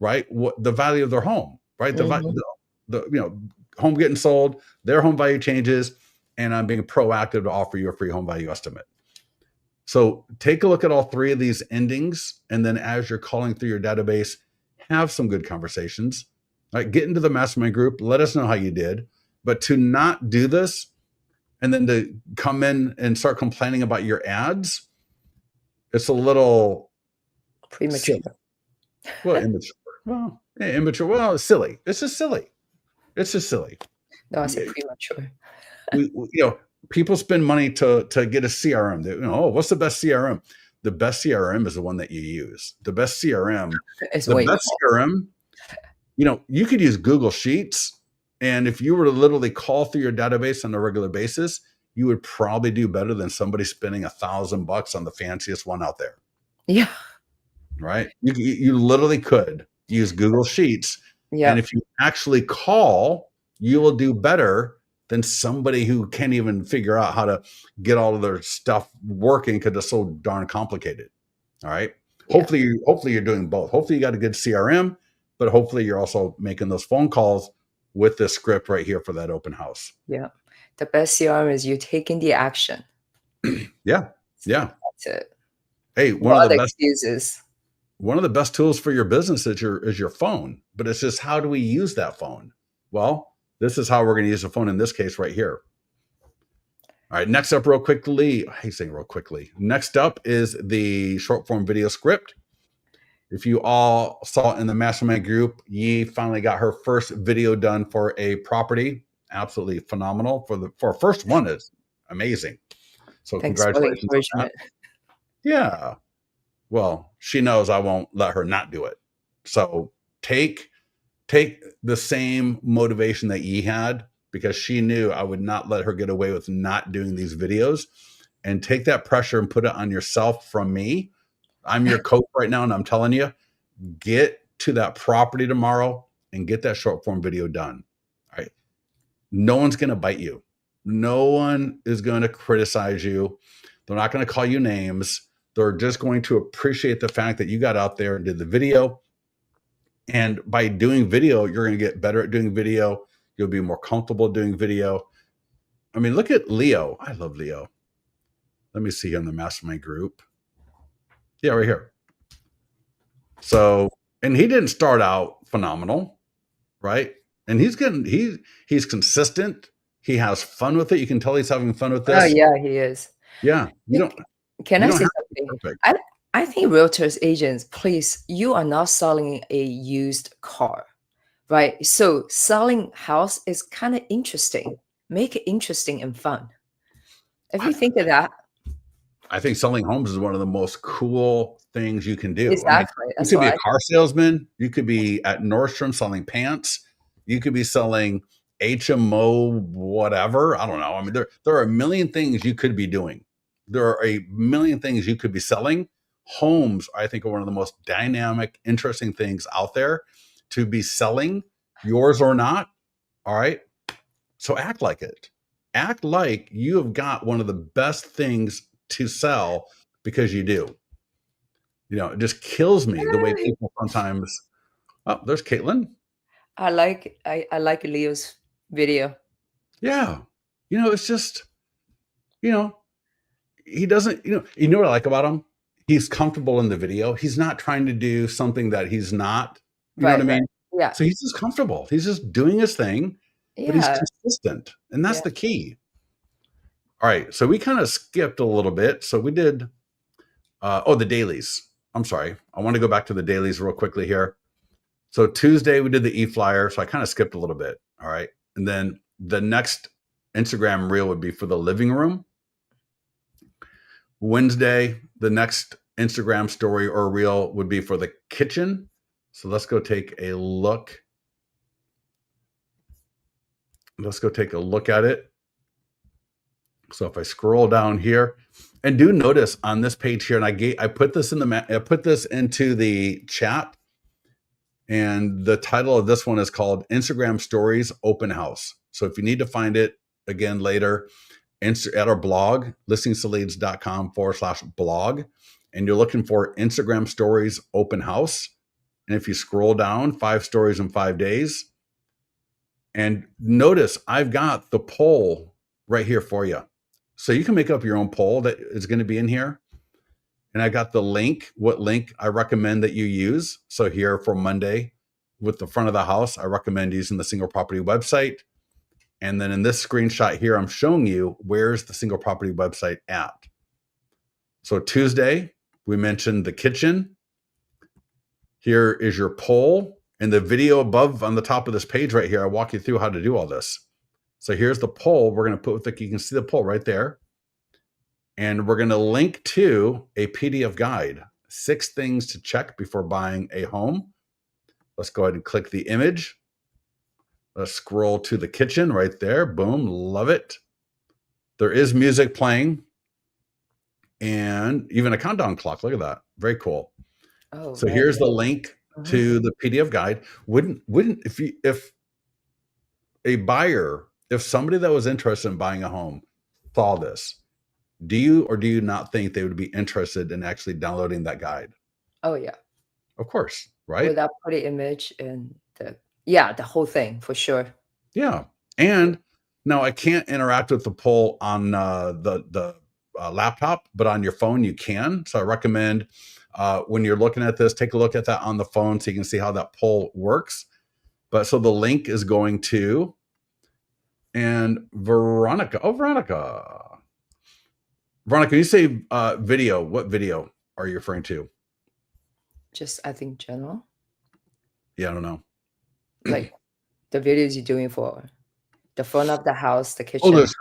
right, what the value of their home, right? The home getting sold, their home value changes, and I'm being proactive to offer you a free home value estimate. So take a look at all 3 of these endings, and then as you're calling through your database, have some good conversations. Right? Get into the mastermind group. Let us know how you did. But to not do this and then to come in and start complaining about your ads, it's a little premature. Well, immature. Well, it's silly. It's just silly. It's just silly. No, I said premature. People spend money to get a CRM. What's the best CRM? The best CRM is the one that you use. The best CRM. CRM. You could use Google Sheets, and if you were to literally call through your database on a regular basis, you would probably do better than somebody spending $1,000 on the fanciest one out there. Yeah. Right? You literally could use Google Sheets. Yeah. And if you actually call, you will do better than somebody who can't even figure out how to get all of their stuff working because it's so darn complicated. All right. Yeah. Hopefully you're doing both. Hopefully you got a good CRM, but hopefully you're also making those phone calls with this script right here for that open house. Yeah. The best CRM is you taking the action. Yeah. Yeah. That's it. Hey, one of the best excuses. One of the best tools for your business is your phone, but it's just, how do we use that phone? Well, this is how we're going to use the phone in this case right here. All right, next up real quickly. I hate saying real quickly. Next up is the short form video script. If you all saw in the mastermind group, Yi finally got her first video done for a property. Absolutely phenomenal. For her first one is amazing. So Thanks for the congratulations on that. encouragement. Yeah. Well, she knows I won't let her not do it. So take the same motivation that Yi had, because she knew I would not let her get away with not doing these videos, and take that pressure and put it on yourself from me. I'm your coach right now, and I'm telling you, get to that property tomorrow and get that short form video done. All right. No one's going to bite you. No one is going to criticize you. They're not going to call you names. They're just going to appreciate the fact that you got out there and did the video. And by doing video, you're going to get better at doing video. You'll be more comfortable doing video. I mean, look at Leo. I love Leo. Let me see here in the mastermind group. Yeah, right here. So, and he didn't start out phenomenal, right? And he's consistent. He has fun with it. You can tell he's having fun with Oh, this. yeah, he is. Yeah. Can I don't say have to be something? perfect. I think realtors agents, please, you are not selling a used car, right? So selling house is kind of interesting. Make it interesting and fun. If you think of that, I think selling homes is one of the most cool things you can do. I mean, exactly. you That's could be a why. car salesman. You could be at Nordstrom selling pants. You could be selling HMO, whatever. I don't know. I mean, there are a million things you could be doing. There are a million things you could be selling. Homes, I think, are one of the most dynamic, interesting things out there to be selling, yours or not. All right. So act like it. Act like you have got one of the best things to sell, because you do. It just kills me the way people sometimes. Oh, there's Caitlin. I like Leo's video. Yeah. It's just, you know, he doesn't, you know what I like about him? He's comfortable in the video. He's not trying to do something that he's not, you know what I Right, right. mean? Yeah. So he's just comfortable. He's just doing his thing, but he's Yeah. consistent. And that's Yeah. the key. All right. So we kind of skipped a little bit. So we did, the dailies. I'm sorry. I want to go back to the dailies real quickly here. So Tuesday we did the e-flyer. So I kind of skipped a little bit. All right. And then the next Instagram reel would be for the living room. Wednesday, the next Instagram story or reel would be for the kitchen. So let's go take a look. Let's go take a look at it. So if I scroll down here, and do notice on this page here, and I put this into the chat, and the title of this one is called Instagram Stories Open House. So if you need to find it again later, at our blog, listingsleads.com/blog, and you're looking for Instagram Stories Open House. And if you scroll down, 5 stories in 5 days, and notice I've got the poll right here for you. So you can make up your own poll that is going to be in here. And I got the link, what link I recommend that you use. So here for Monday, with the front of the house, I recommend using the single property website. And then in this screenshot here, I'm showing you where's the single property website at. So Tuesday, we mentioned the kitchen. Here is your poll. And the video above on the top of this page right here, I walk you through how to do all this. So here's the poll we're going to put you can see the poll right there. And we're going to link to a PDF guide, 6 things to check before buying a home. Let's go ahead and click the image. Let's scroll to the kitchen right there. Boom, love it. There is music playing and even a countdown clock. Look at that. Very cool. Oh, So very here's the good. link to the PDF guide. Wouldn't if a buyer, if somebody that was interested in buying a home saw this, do you or do you not think they would be interested in actually downloading that guide? Oh, yeah. Of course, right? With that pretty image and the whole thing for sure. Yeah. And now I can't interact with the poll on the laptop, but on your phone you can. So I recommend when you're looking at this, take a look at that on the phone so you can see how that poll works. But so the link is going to, and Veronica. Oh, Veronica, you say video. What video are you referring to? Just I think general, Yeah, I don't know. like the videos you're doing for the front of the house, the Oh, kitchen. there's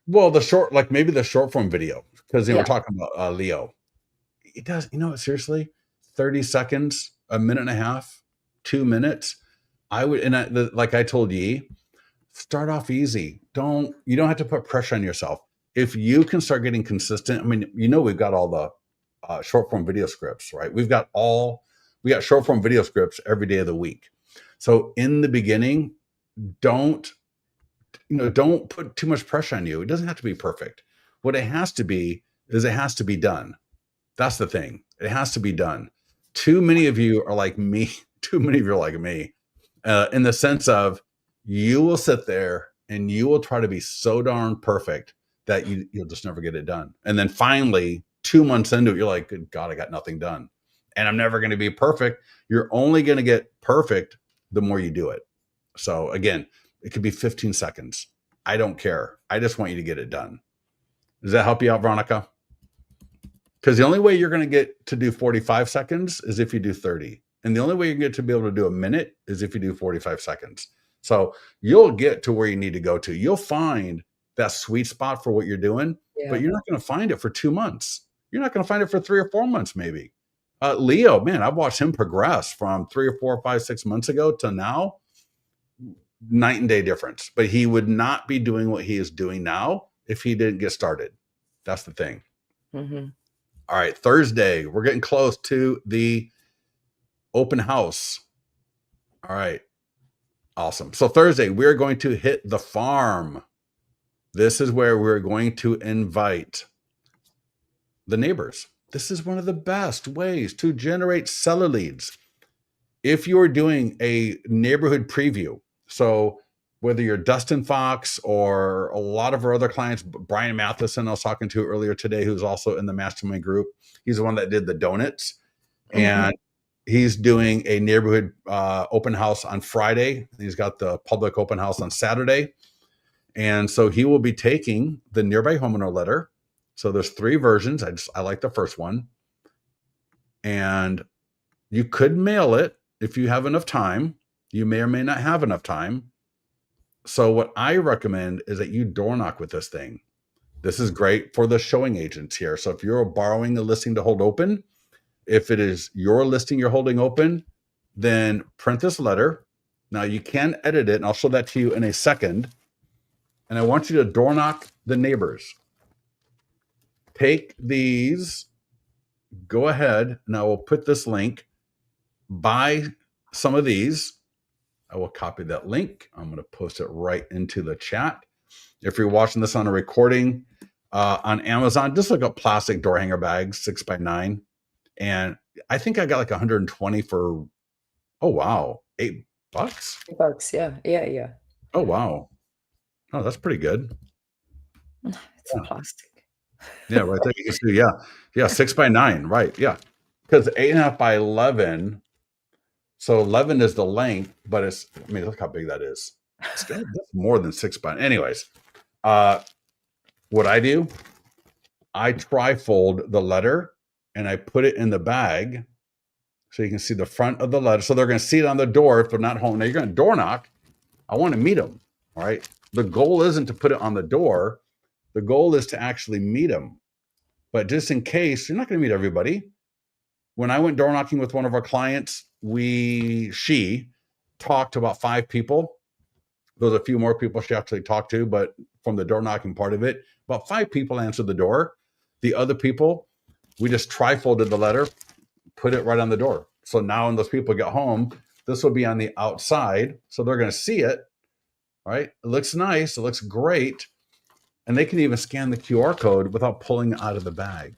well, the short, like maybe the short form video, because we're Yeah. talking about Leo. It does, seriously, 30 seconds, a minute and a half, 2 minutes. I would, and like I told Yi, start off easy. You don't have to put pressure on yourself. If you can start getting consistent, I mean, we've got all the short form video scripts, right? We got short form video scripts every day of the week. So in the beginning, don't don't put too much pressure on you. It doesn't have to be perfect. What it has to be is it has to be done. That's the thing. It has to be done. Too many of you are like me. Too many of you are like me, in the sense of you will sit there and you will try to be so darn perfect that you'll just never get it done. And then finally, 2 months into it, you're like, good God, I got nothing done. And I'm never going to be perfect. You're only going to get perfect the more you do it. So again, it could be 15 seconds. I don't care. I just want you to get it done. Does that help you out, Veronica? Because the only way you're going to get to do 45 seconds is if you do 30. And the only way you get to be able to do a minute is if you do 45 seconds. So you'll get to where you need to go to. You'll find that sweet spot for what you're doing, but you're not going to find it for 2 months. You're not going to find it for 3 or 4 months, maybe. Leo, man, I've watched him progress from 3 or 4 or 5, 6 months ago to now. Night and day difference. But he would not be doing what he is doing now if he didn't get started. That's the thing. Mm-hmm. All right, Thursday, we're getting close to the open house. All right, awesome. So Thursday, we're going to hit the farm. This is where we're going to invite the neighbors. This is one of the best ways to generate seller leads. If you're doing a neighborhood preview, so whether you're Dustin Fox or a lot of our other clients, Brian Matheson, I was talking to earlier today, who's also in the mastermind group. He's the one that did the donuts. And he's doing a neighborhood open house on Friday. He's got the public open house on Saturday. And so he will be taking the nearby homeowner letter. So there's 3 versions. I like the first one. And you could mail it if you have enough time. You may or may not have enough time. So what I recommend is that you door knock with this thing. This is great for the showing agents here. So if you're borrowing a listing to hold open, if it is your listing you're holding open, then print this letter. Now you can edit it, and I'll show that to you in a second. And I want you to door knock the neighbors. Take these, go ahead, and I will put this link. Buy some of these. I will copy that link. I'm going to post it right into the chat. If you're watching this on a recording on Amazon, just look up plastic door hanger bags, 6x9. And I think I got like 120 for, oh, wow, $8. $8, yeah. Oh, wow. Oh, that's pretty good. It's plastic. Yeah, right there. You can see, yeah, 6x9, right? Yeah, because 8.5 by 11. So 11 is the length, but look how big that is. That's more than 6 by. Anyways, what I do, I trifold the letter and I put it in the bag so you can see the front of the letter. So they're going to see it on the door if they're not home. Now you're going to door knock. I want to meet them. All right. The goal isn't to put it on the door. The goal is to actually meet them. But just in case, you're not going to meet everybody. When I went door knocking with one of our clients, she talked to about 5 people. There's a few more people she actually talked to, but from the door knocking part of it, about 5 people answered the door. The other people, we just trifolded the letter, put it right on the door. So now when those people get home, this will be on the outside. So they're going to see it, right? It looks nice. It looks great. And they can even scan the QR code without pulling it out of the bag.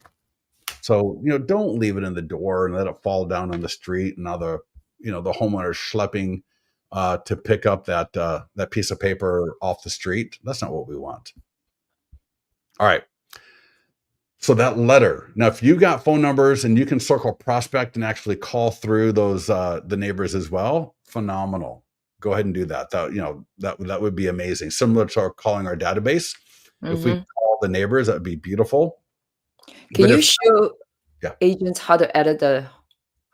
So, don't leave it in the door and let it fall down on the street. And now the homeowner's schlepping to pick up that piece of paper off the street. That's not what we want. All right. So that letter. Now, if you got phone numbers and you can circle prospect and actually call through those the neighbors as well, phenomenal. Go ahead and do that. That would be amazing. Similar to calling our database. If we call the neighbors, that would be beautiful. Can you show agents how to edit the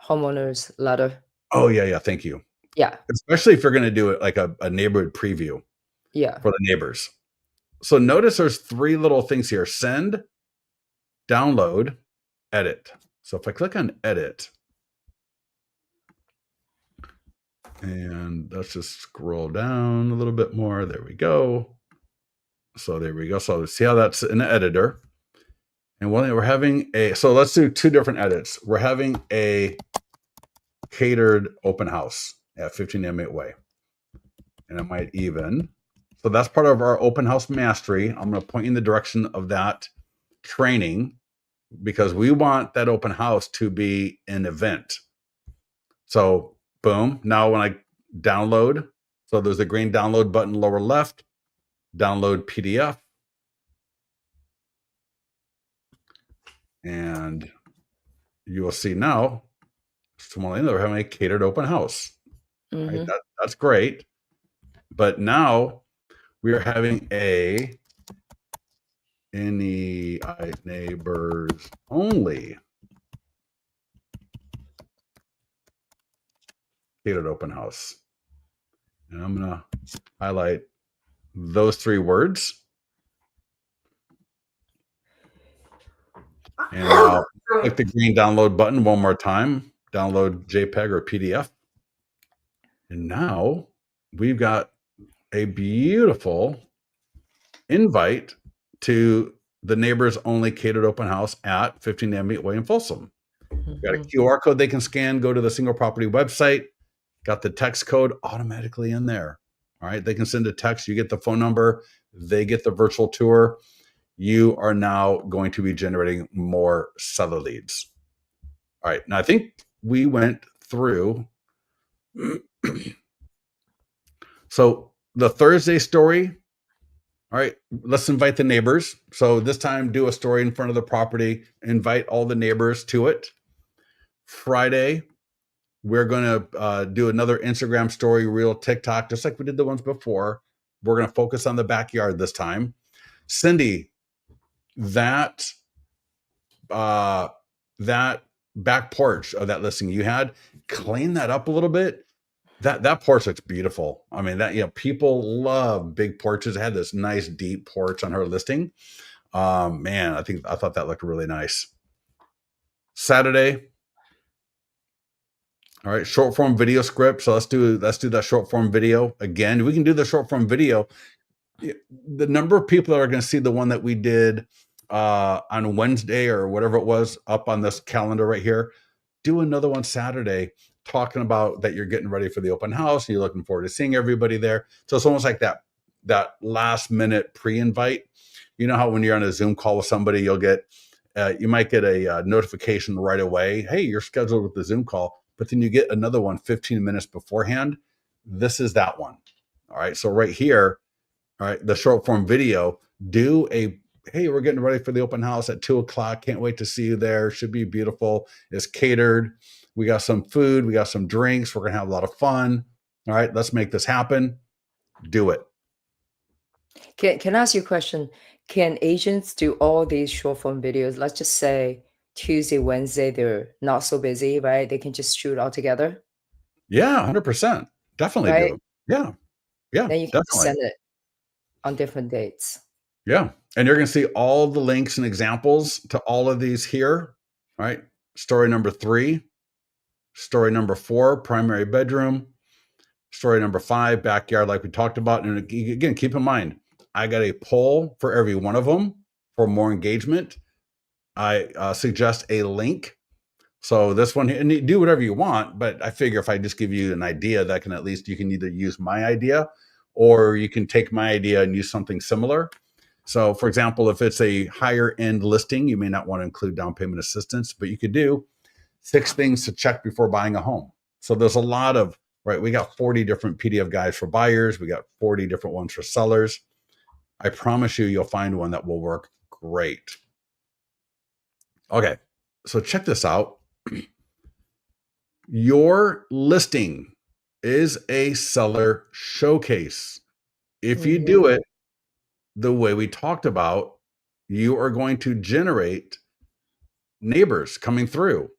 homeowner's letter. Oh, yeah, yeah, thank you. Yeah, Especially if you're gonna do it like a neighborhood preview yeah. for the neighbors. So notice there's 3 little things here: send, download, edit. So if I click on edit, and let's just scroll down a little bit more. There we go. So there we go. So see how that's in the editor. And we're having so let's do 2 different edits. We're having a catered open house at 15 M8 Way. And I might even, so that's part of our open house mastery. I'm going to point you in the direction of that training because we want that open house to be an event. So boom. Now when I download, so there's a green download button lower left, download PDF. And you will see now, we're having a catered open house. Right? That's great. But now we are having any neighbors only catered open house. And I'm going to highlight those 3 words. And now click the green download button one more time, download JPEG or PDF. And now we've got a beautiful invite to the neighbors only catered open house at 15 M8 Way in Folsom. Got a QR code they can scan, go to the single property website, got the text code automatically in there. All right. They can send a text, you get the phone number, they get the virtual tour. You are now going to be generating more seller leads. All right. Now I think we went through. So the Thursday story. All right, let's invite the neighbors. So this time, do a story in front of the property, invite all the neighbors to it. Friday, we're going to do another Instagram story, reel, TikTok, just like we did the ones before. We're going to focus on the backyard this time. Cindy, that back porch of that listing you had, clean that up a little bit. That porch looks beautiful. I mean, people love big porches. It had this nice deep porch on her listing. Man, I thought that looked really nice. Saturday. All right, short form video script. So let's do that short form video again. We can do the short form video. The number of people that are going to see the one that we did on Wednesday or whatever it was up on this calendar right here, do another one Saturday talking about that you're getting ready for the open house and you're looking forward to seeing everybody there. So it's almost like that last minute pre-invite. You know how when you're on a Zoom call with somebody, you might get a notification right away. Hey, you're scheduled with the Zoom call, but then you get another one 15 minutes beforehand. This is that one. All right. So right here, all right, the short form video, hey, we're getting ready for the open house at 2:00. Can't wait to see you there. Should be beautiful. It's catered. We got some food. We got some drinks. We're going to have a lot of fun. All right, let's make this happen. Do it. Can I ask you a question? Can agents do all these short form videos? Let's just say Tuesday, Wednesday, they're not so busy, right? They can just shoot all together. Yeah, 100%. Definitely right? do. Yeah. Yeah, Then you can definitely. send it on different dates. Yeah. And you're going to see all the links and examples to all of these here. All right. Story number 3, story number 4, primary bedroom, story number 5, backyard, like we talked about. And again, keep in mind, I got a poll for every one of them for more engagement. I suggest a link. So this one, and you do whatever you want, but I figure if I just give you an idea, that can at least, you can either use my idea or you can take my idea and use something similar. So for example, if it's a higher end listing, you may not want to include down payment assistance, but you could do 6 things to check before buying a home. So there's a lot of, right? We got 40 different PDF guides for buyers. We got 40 different ones for sellers. I promise you'll find one that will work great. Okay. So check this out. Your listing is a seller showcase. If you do it the way we talked about, you are going to generate neighbors coming through.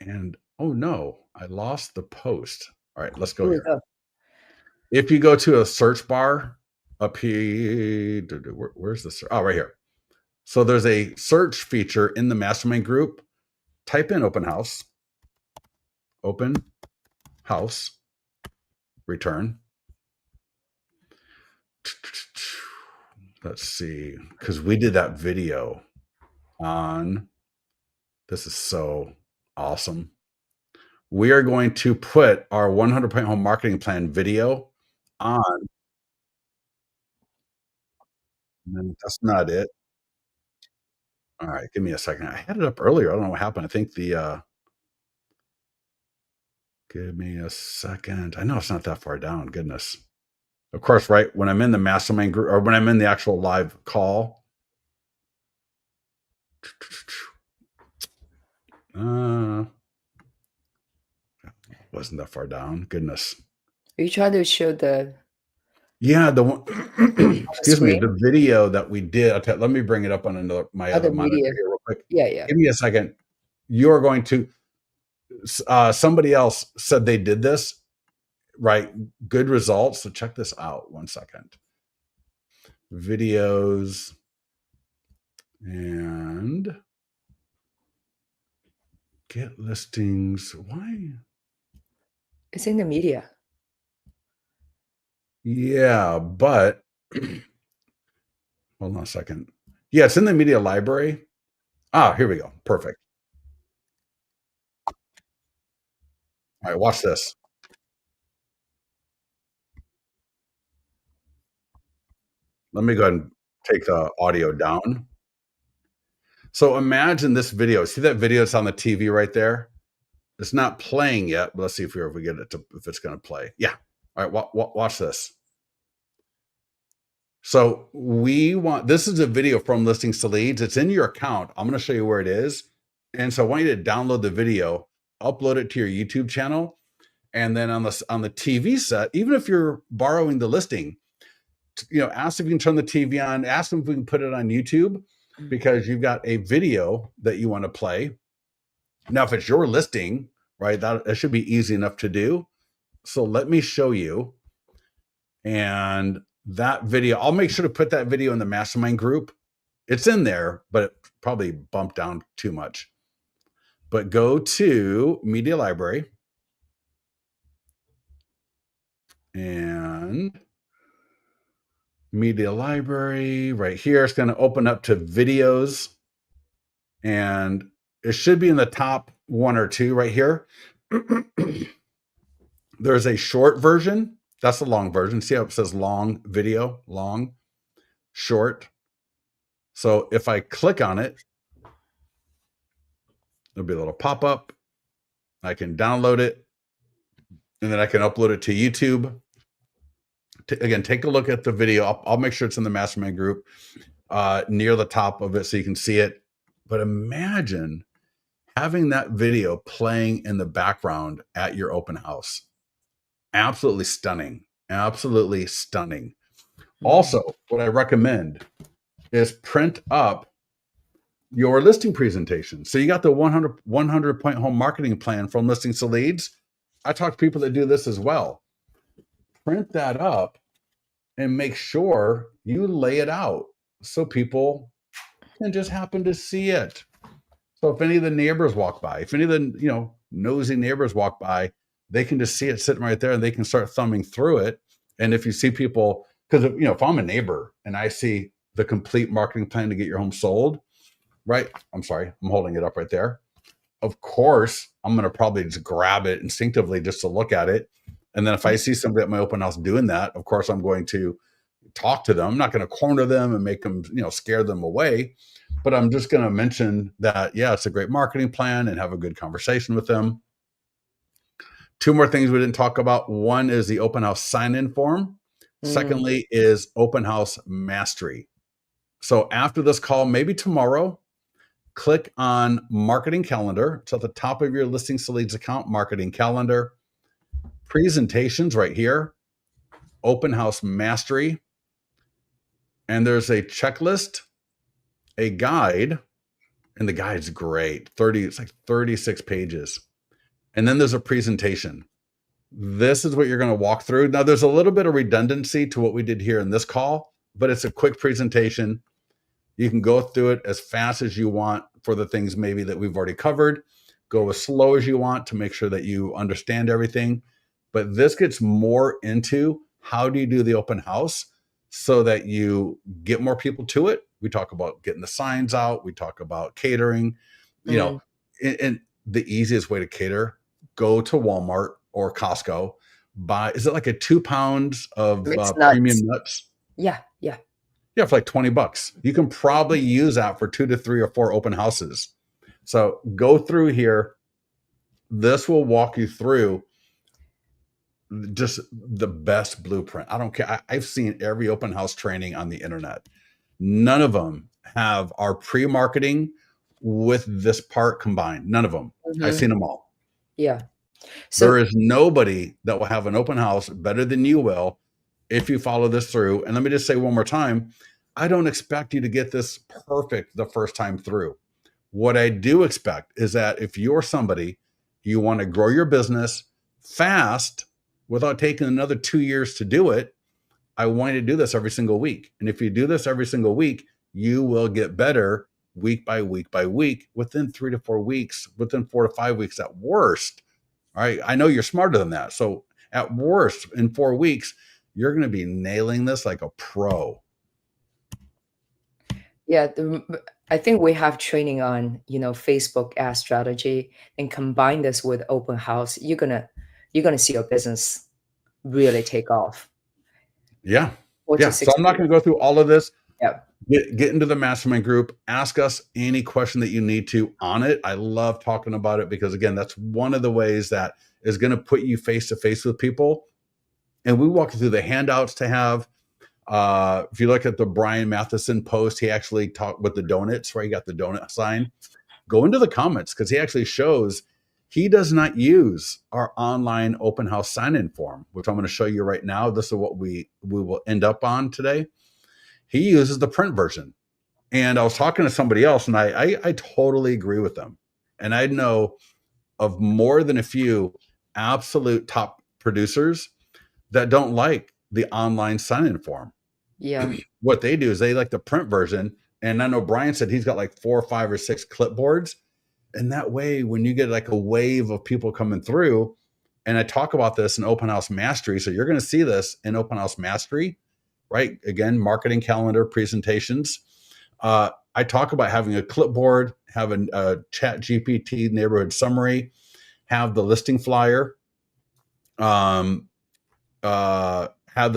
And Oh no, I lost the post. All right, let's go Here we here. go. If you go to a search bar up here, where's the search? Oh, right here. So there's a search feature in the mastermind group. Type in open house, return. Let's see, because we did that video on, this is so awesome. We are going to put our 100-point home marketing plan video on. And that's not it. All right, give me a second. I had it up earlier. I don't know what happened. I think give me a second. I know it's not that far down. Goodness. Of course, right when I'm in the mastermind group or when I'm in the actual live call. Wasn't that far down. Goodness. You try to show the Yeah, the one on the excuse me, screen? the video that we did. Let me bring it up on my other Other monitor media. here real quick. Yeah, yeah. Give me a second. You're going to somebody else said they did this, right? Good results. So check this out. 1 second. Videos and get listings. Why? It's in the media. Yeah, but hold on a second. Yeah, it's in the media library. Ah, here we go. Perfect. All right, watch this. Let me go ahead and take the audio down. So imagine this video. See that video that's on the TV right there? It's not playing yet, but let's see if we get it to, if it's going to play. Yeah. All right, watch this. So this is a video from Listings to Leads. It's in your account. I'm going to show you where it is. And so I want you to download the video, upload it to your YouTube channel. And then on the TV set, even if you're borrowing the listing, ask if you can turn the TV on, ask them if we can put it on YouTube because you've got a video that you want to play. Now, if it's your listing, right, that should be easy enough to do. So let me show you. And that video, I'll make sure to put that video in the mastermind group. It's in there, but it probably bumped down too much. But go to Media Library and Media Library right here. It's going to open up to videos and it should be in the top 1 or 2 right here. There's a short version. That's the long version. See how it says long video, long, short. So if I click on it, there'll be a little pop-up. I can download it and then I can upload it to YouTube. Again, take a look at the video. I'll make sure it's in the mastermind group near the top of it so you can see it. But imagine having that video playing in the background at your open house. Absolutely stunning. Absolutely stunning. Also, what I recommend is print up your listing presentation. So you got the 100 point home marketing plan from Listings to Leads. I talk to people that do this as well. Print that up and make sure you lay it out so people can just happen to see it. So if any of the neighbors walk by, if any of the nosy neighbors walk by, they can just see it sitting right there and they can start thumbing through it. And if you see people, because if I'm a neighbor and I see the complete marketing plan to get your home sold, right? I'm sorry, I'm holding it up right there. Of course, I'm going to probably just grab it instinctively just to look at it. And then if I see somebody at my open house doing that, of course, I'm going to talk to them. I'm not going to corner them and make them, scare them away. But I'm just going to mention that, yeah, it's a great marketing plan and have a good conversation with them. 2 more things we didn't talk about. One is the open house sign-in form. Secondly is open house mastery. So after this call, maybe tomorrow, click on marketing calendar. It's at the top of your Listings to Leads account, marketing calendar, presentations right here, open house mastery. And there's a checklist, a guide, and the guide's great. It's like 36 pages. and then there's a presentation. This is what you're going to walk through. Now, there's a little bit of redundancy to what we did here in this call, but it's a quick presentation. You can go through it as fast as you want for the things maybe that we've already covered. Go as slow as you want to make sure that you understand everything. But this gets more into how do you do the open house so that you get more people to it. We talk about getting the signs out. We talk about catering. You know, Mm. and the easiest way to cater, go to Walmart or Costco, buy, is it like a 2 pounds of Mixed premium nuts. nuts? Yeah, yeah. Yeah, for like 20 bucks. You can probably use that for 2 to 3 or 4 open houses. So go through here. This will walk you through just the best blueprint. I don't care. I've seen every open house training on the internet. None of them have our pre-marketing with this part combined. None of them. I've Mhm. seen them all. Yeah. There So is nobody that will have an open house better than you will if you follow this through. And let me just say one more time, I don't expect you to get this perfect the first time through. What I do expect is that if you're somebody, you want to grow your business fast without taking another 2 years to do it, I want you to do this every single week. And if you do this every single week, you will get better week by week by week within 3 to 4 weeks, within 4 to 5 weeks at worst. All right. I know you're smarter than that. So at worst, in 4 weeks, you're going to be nailing this like a pro. yeah, I think we have training on, Facebook ad strategy and combine this with open house. You're gonna see your business really take off. Yeah. 4 to Yeah. So 6 I'm not going weeks. to go through all of this. Yeah. Get into the mastermind group. Ask us any question that you need to on it. I love talking about it because, again, that's one of the ways that is going to put you face to face with people. And we walk you through the handouts to have. If you look at the Brian Matheson post, he actually talked with the donuts, where he got the donut sign. Go into the comments because he actually shows he does not use our online open house sign-in form, which I'm going to show you right now. This is what we will end up on today. He uses the print version. And I was talking to somebody else, and I totally agree with them. And I know of more than a few absolute top producers that don't like the online sign-in form. Yeah. What they do is they like the print version. And I know Brian said he's got like 4 or 5 or 6 clipboards. And that way, when you get like a wave of people coming through, and I talk about this in Open House Mastery, so you're going to see this in Open House Mastery, right? Again, marketing calendar presentations. I talk about having a clipboard, have a Chat GPT neighborhood summary, have the listing flyer, have the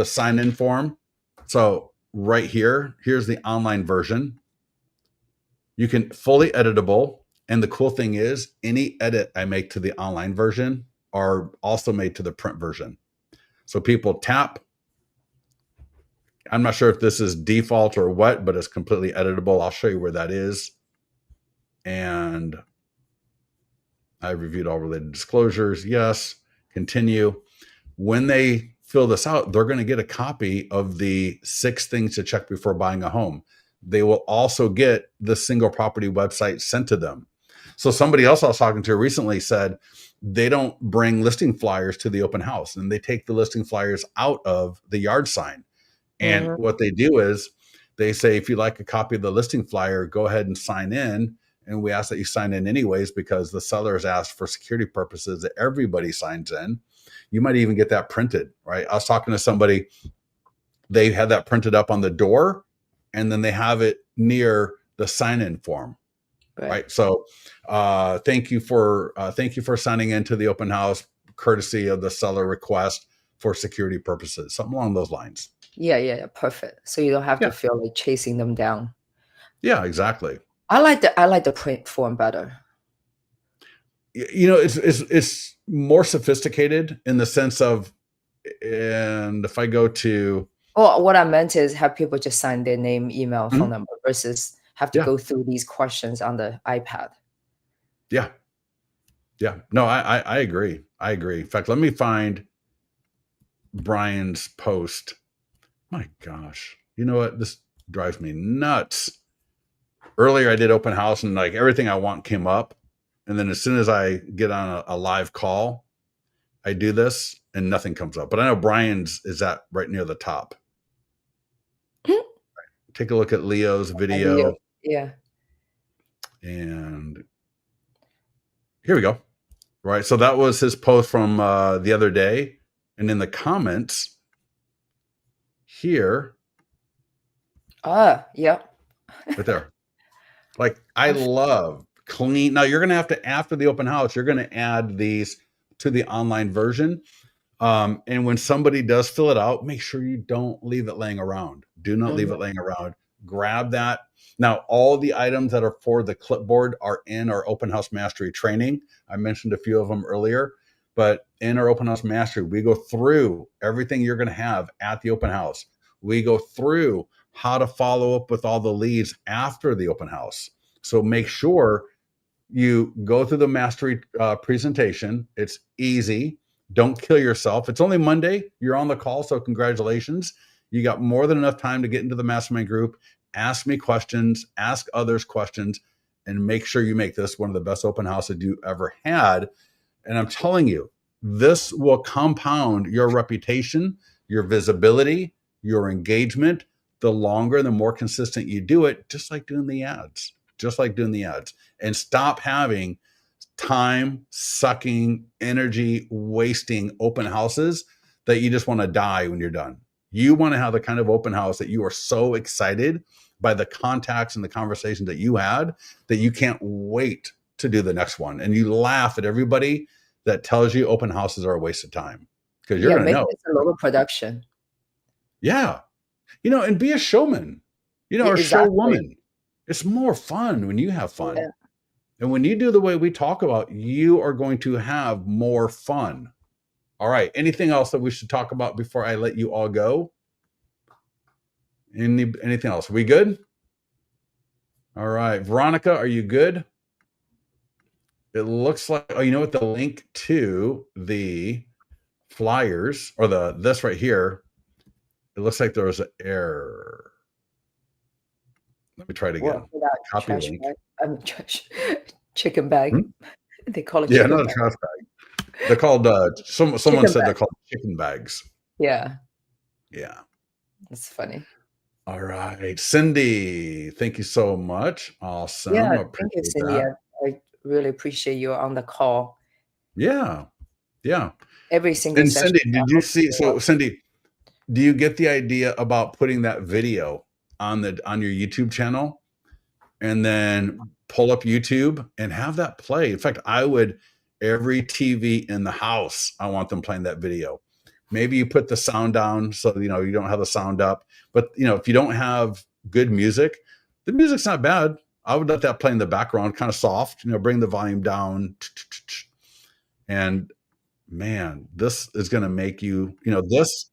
sign-in form. So right here, here's the online version. You can fully editable. And the cool thing is any edit I make to the online version are also made to the print version. So people tap. I'm not sure if this is default or what, but it's completely editable. I'll show you where that is. And I reviewed all related disclosures. Yes. Continue. When they fill this out, they're going to get a copy of the 6 things to check before buying a home. They will also get the single property website sent to them. So somebody else I was talking to recently said they don't bring listing flyers to the open house, and they take the listing flyers out of the yard sign. And Mhm. what they do is they say, if you'd like a copy of the listing flyer, go ahead and sign in. And we ask that you sign in anyways, because the seller has asked for security purposes that everybody signs in. You might even get that printed, right? I was talking to somebody, they had that printed up on the door, and then they have it near the sign-in form, Right. right? So thank you for signing into the open house, courtesy of the seller request for security purposes, something along those lines. Yeah, yeah, yeah, perfect. So you don't have Yeah, to feel like chasing them down. yeah, exactly. I like the print form better. You know, it's more sophisticated in the sense of, and if I go to, Well, what I meant is have people just sign their name, email, phone mhm, number versus have to yeah, go through these questions on the iPad. yeah, yeah. No, I agree. I agree. In fact, let me find Brian's post. My gosh, you know what? This drives me nuts. Earlier, I did open house, and like everything I want came up, And then as soon as I get on a live call, I do this and nothing comes up. But I know Brian's is at right near the top. Take a look at Leo's video. Yeah. And here we go. Right. So that was his post from the other day. And in the comments here. Yeah. Right there. Like, I love clean. Now you're going to have to, after the open house, you're going to add these to the online version. And when somebody does fill it out, make sure you don't leave it laying around. Do not leave it laying around. Grab that. Now, all the items that are for the clipboard are in our open house mastery training. I mentioned a few of them earlier, but in our open house mastery, we go through everything you're going to have at the open house. We go through how to follow up with all the leads after the open house. So make sure you go through the mastery presentation. It's easy. Don't kill yourself. It's only Monday. You're on the call, so congratulations. You got more than enough time to get into the mastermind group. Ask me questions, ask others questions, and make sure you make this one of the best open houses you ever had. And I'm telling you, this will compound your reputation, your visibility, your engagement. The longer and the more consistent you do it, just like doing the ads, and stop having time sucking, energy wasting open houses that you just want to die when you're done. You want to have the kind of open house that you are so excited by the contacts and the conversations that you had that you can't wait to do the next one. And you laugh at everybody that tells you open houses are a waste of time, because you're going to know. It's a lower production. Yeah. And be a showman, or a showwoman. It's more fun when you have fun. Yeah. And when you do the way we talk about, you are going to have more fun. All right. Anything else that we should talk about before I let you all go? Anything else? Are we good? All right. Veronica, are you good? It looks like, the link to the flyers or this right here, it looks like there was an error. Let me try it again. Copy link. Chicken bag. They call it chicken bag. Not a trash bag. They're called, someone said they're called chicken bags. Yeah. Yeah. That's funny. All right. Cindy, thank you so much. Awesome. Yeah, thank you, Cindy. I really appreciate you on the call. Yeah. Yeah. Every single session. Cindy, did you see? So, Cindy, do you get the idea about putting that video on your YouTube channel and then pull up YouTube and have that play? In fact, every TV in the house, I want them playing that video. Maybe you put the sound down so, you don't have the sound up. But, if you don't have good music, the music's not bad. I would let that play in the background, kind of soft, bring the volume down. And man, this is going to make you, this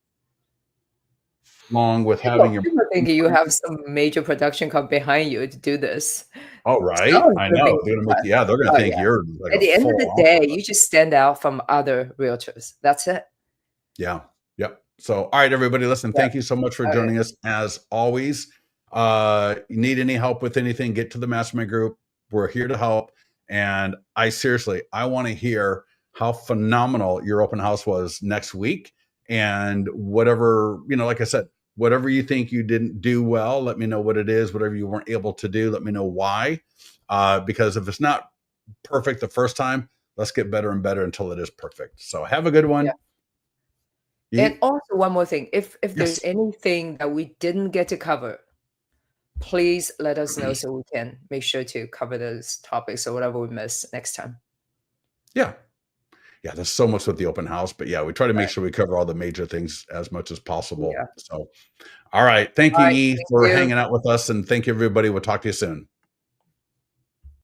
along with having your. People think you have some major production come behind you to do this. Oh, right. I know. They're going to think you're like at the end of the day, you just stand out from other realtors. That's it. Yeah. Yep. So, all right, everybody, listen, thank you so much for joining us. As always, you need any help with anything, get to the mastermind group. We're here to help. And I want to hear how phenomenal your open house was next week. And whatever, like I said, whatever you think you didn't do well, let me know what it is. Whatever you weren't able to do, let me know why. Because if it's not perfect the first time, let's get better and better until it is perfect. So have a good one. Yeah. And also one more thing, if there's anything that we didn't get to cover, please let us know so we can make sure to cover those topics or whatever we miss next time. Yeah. Yeah, there's so much with the open house, but we try to make sure we cover all the major things as much as possible. Yeah. So, all right. Thank you, E, for hanging out with us, and thank you, everybody. We'll talk to you soon.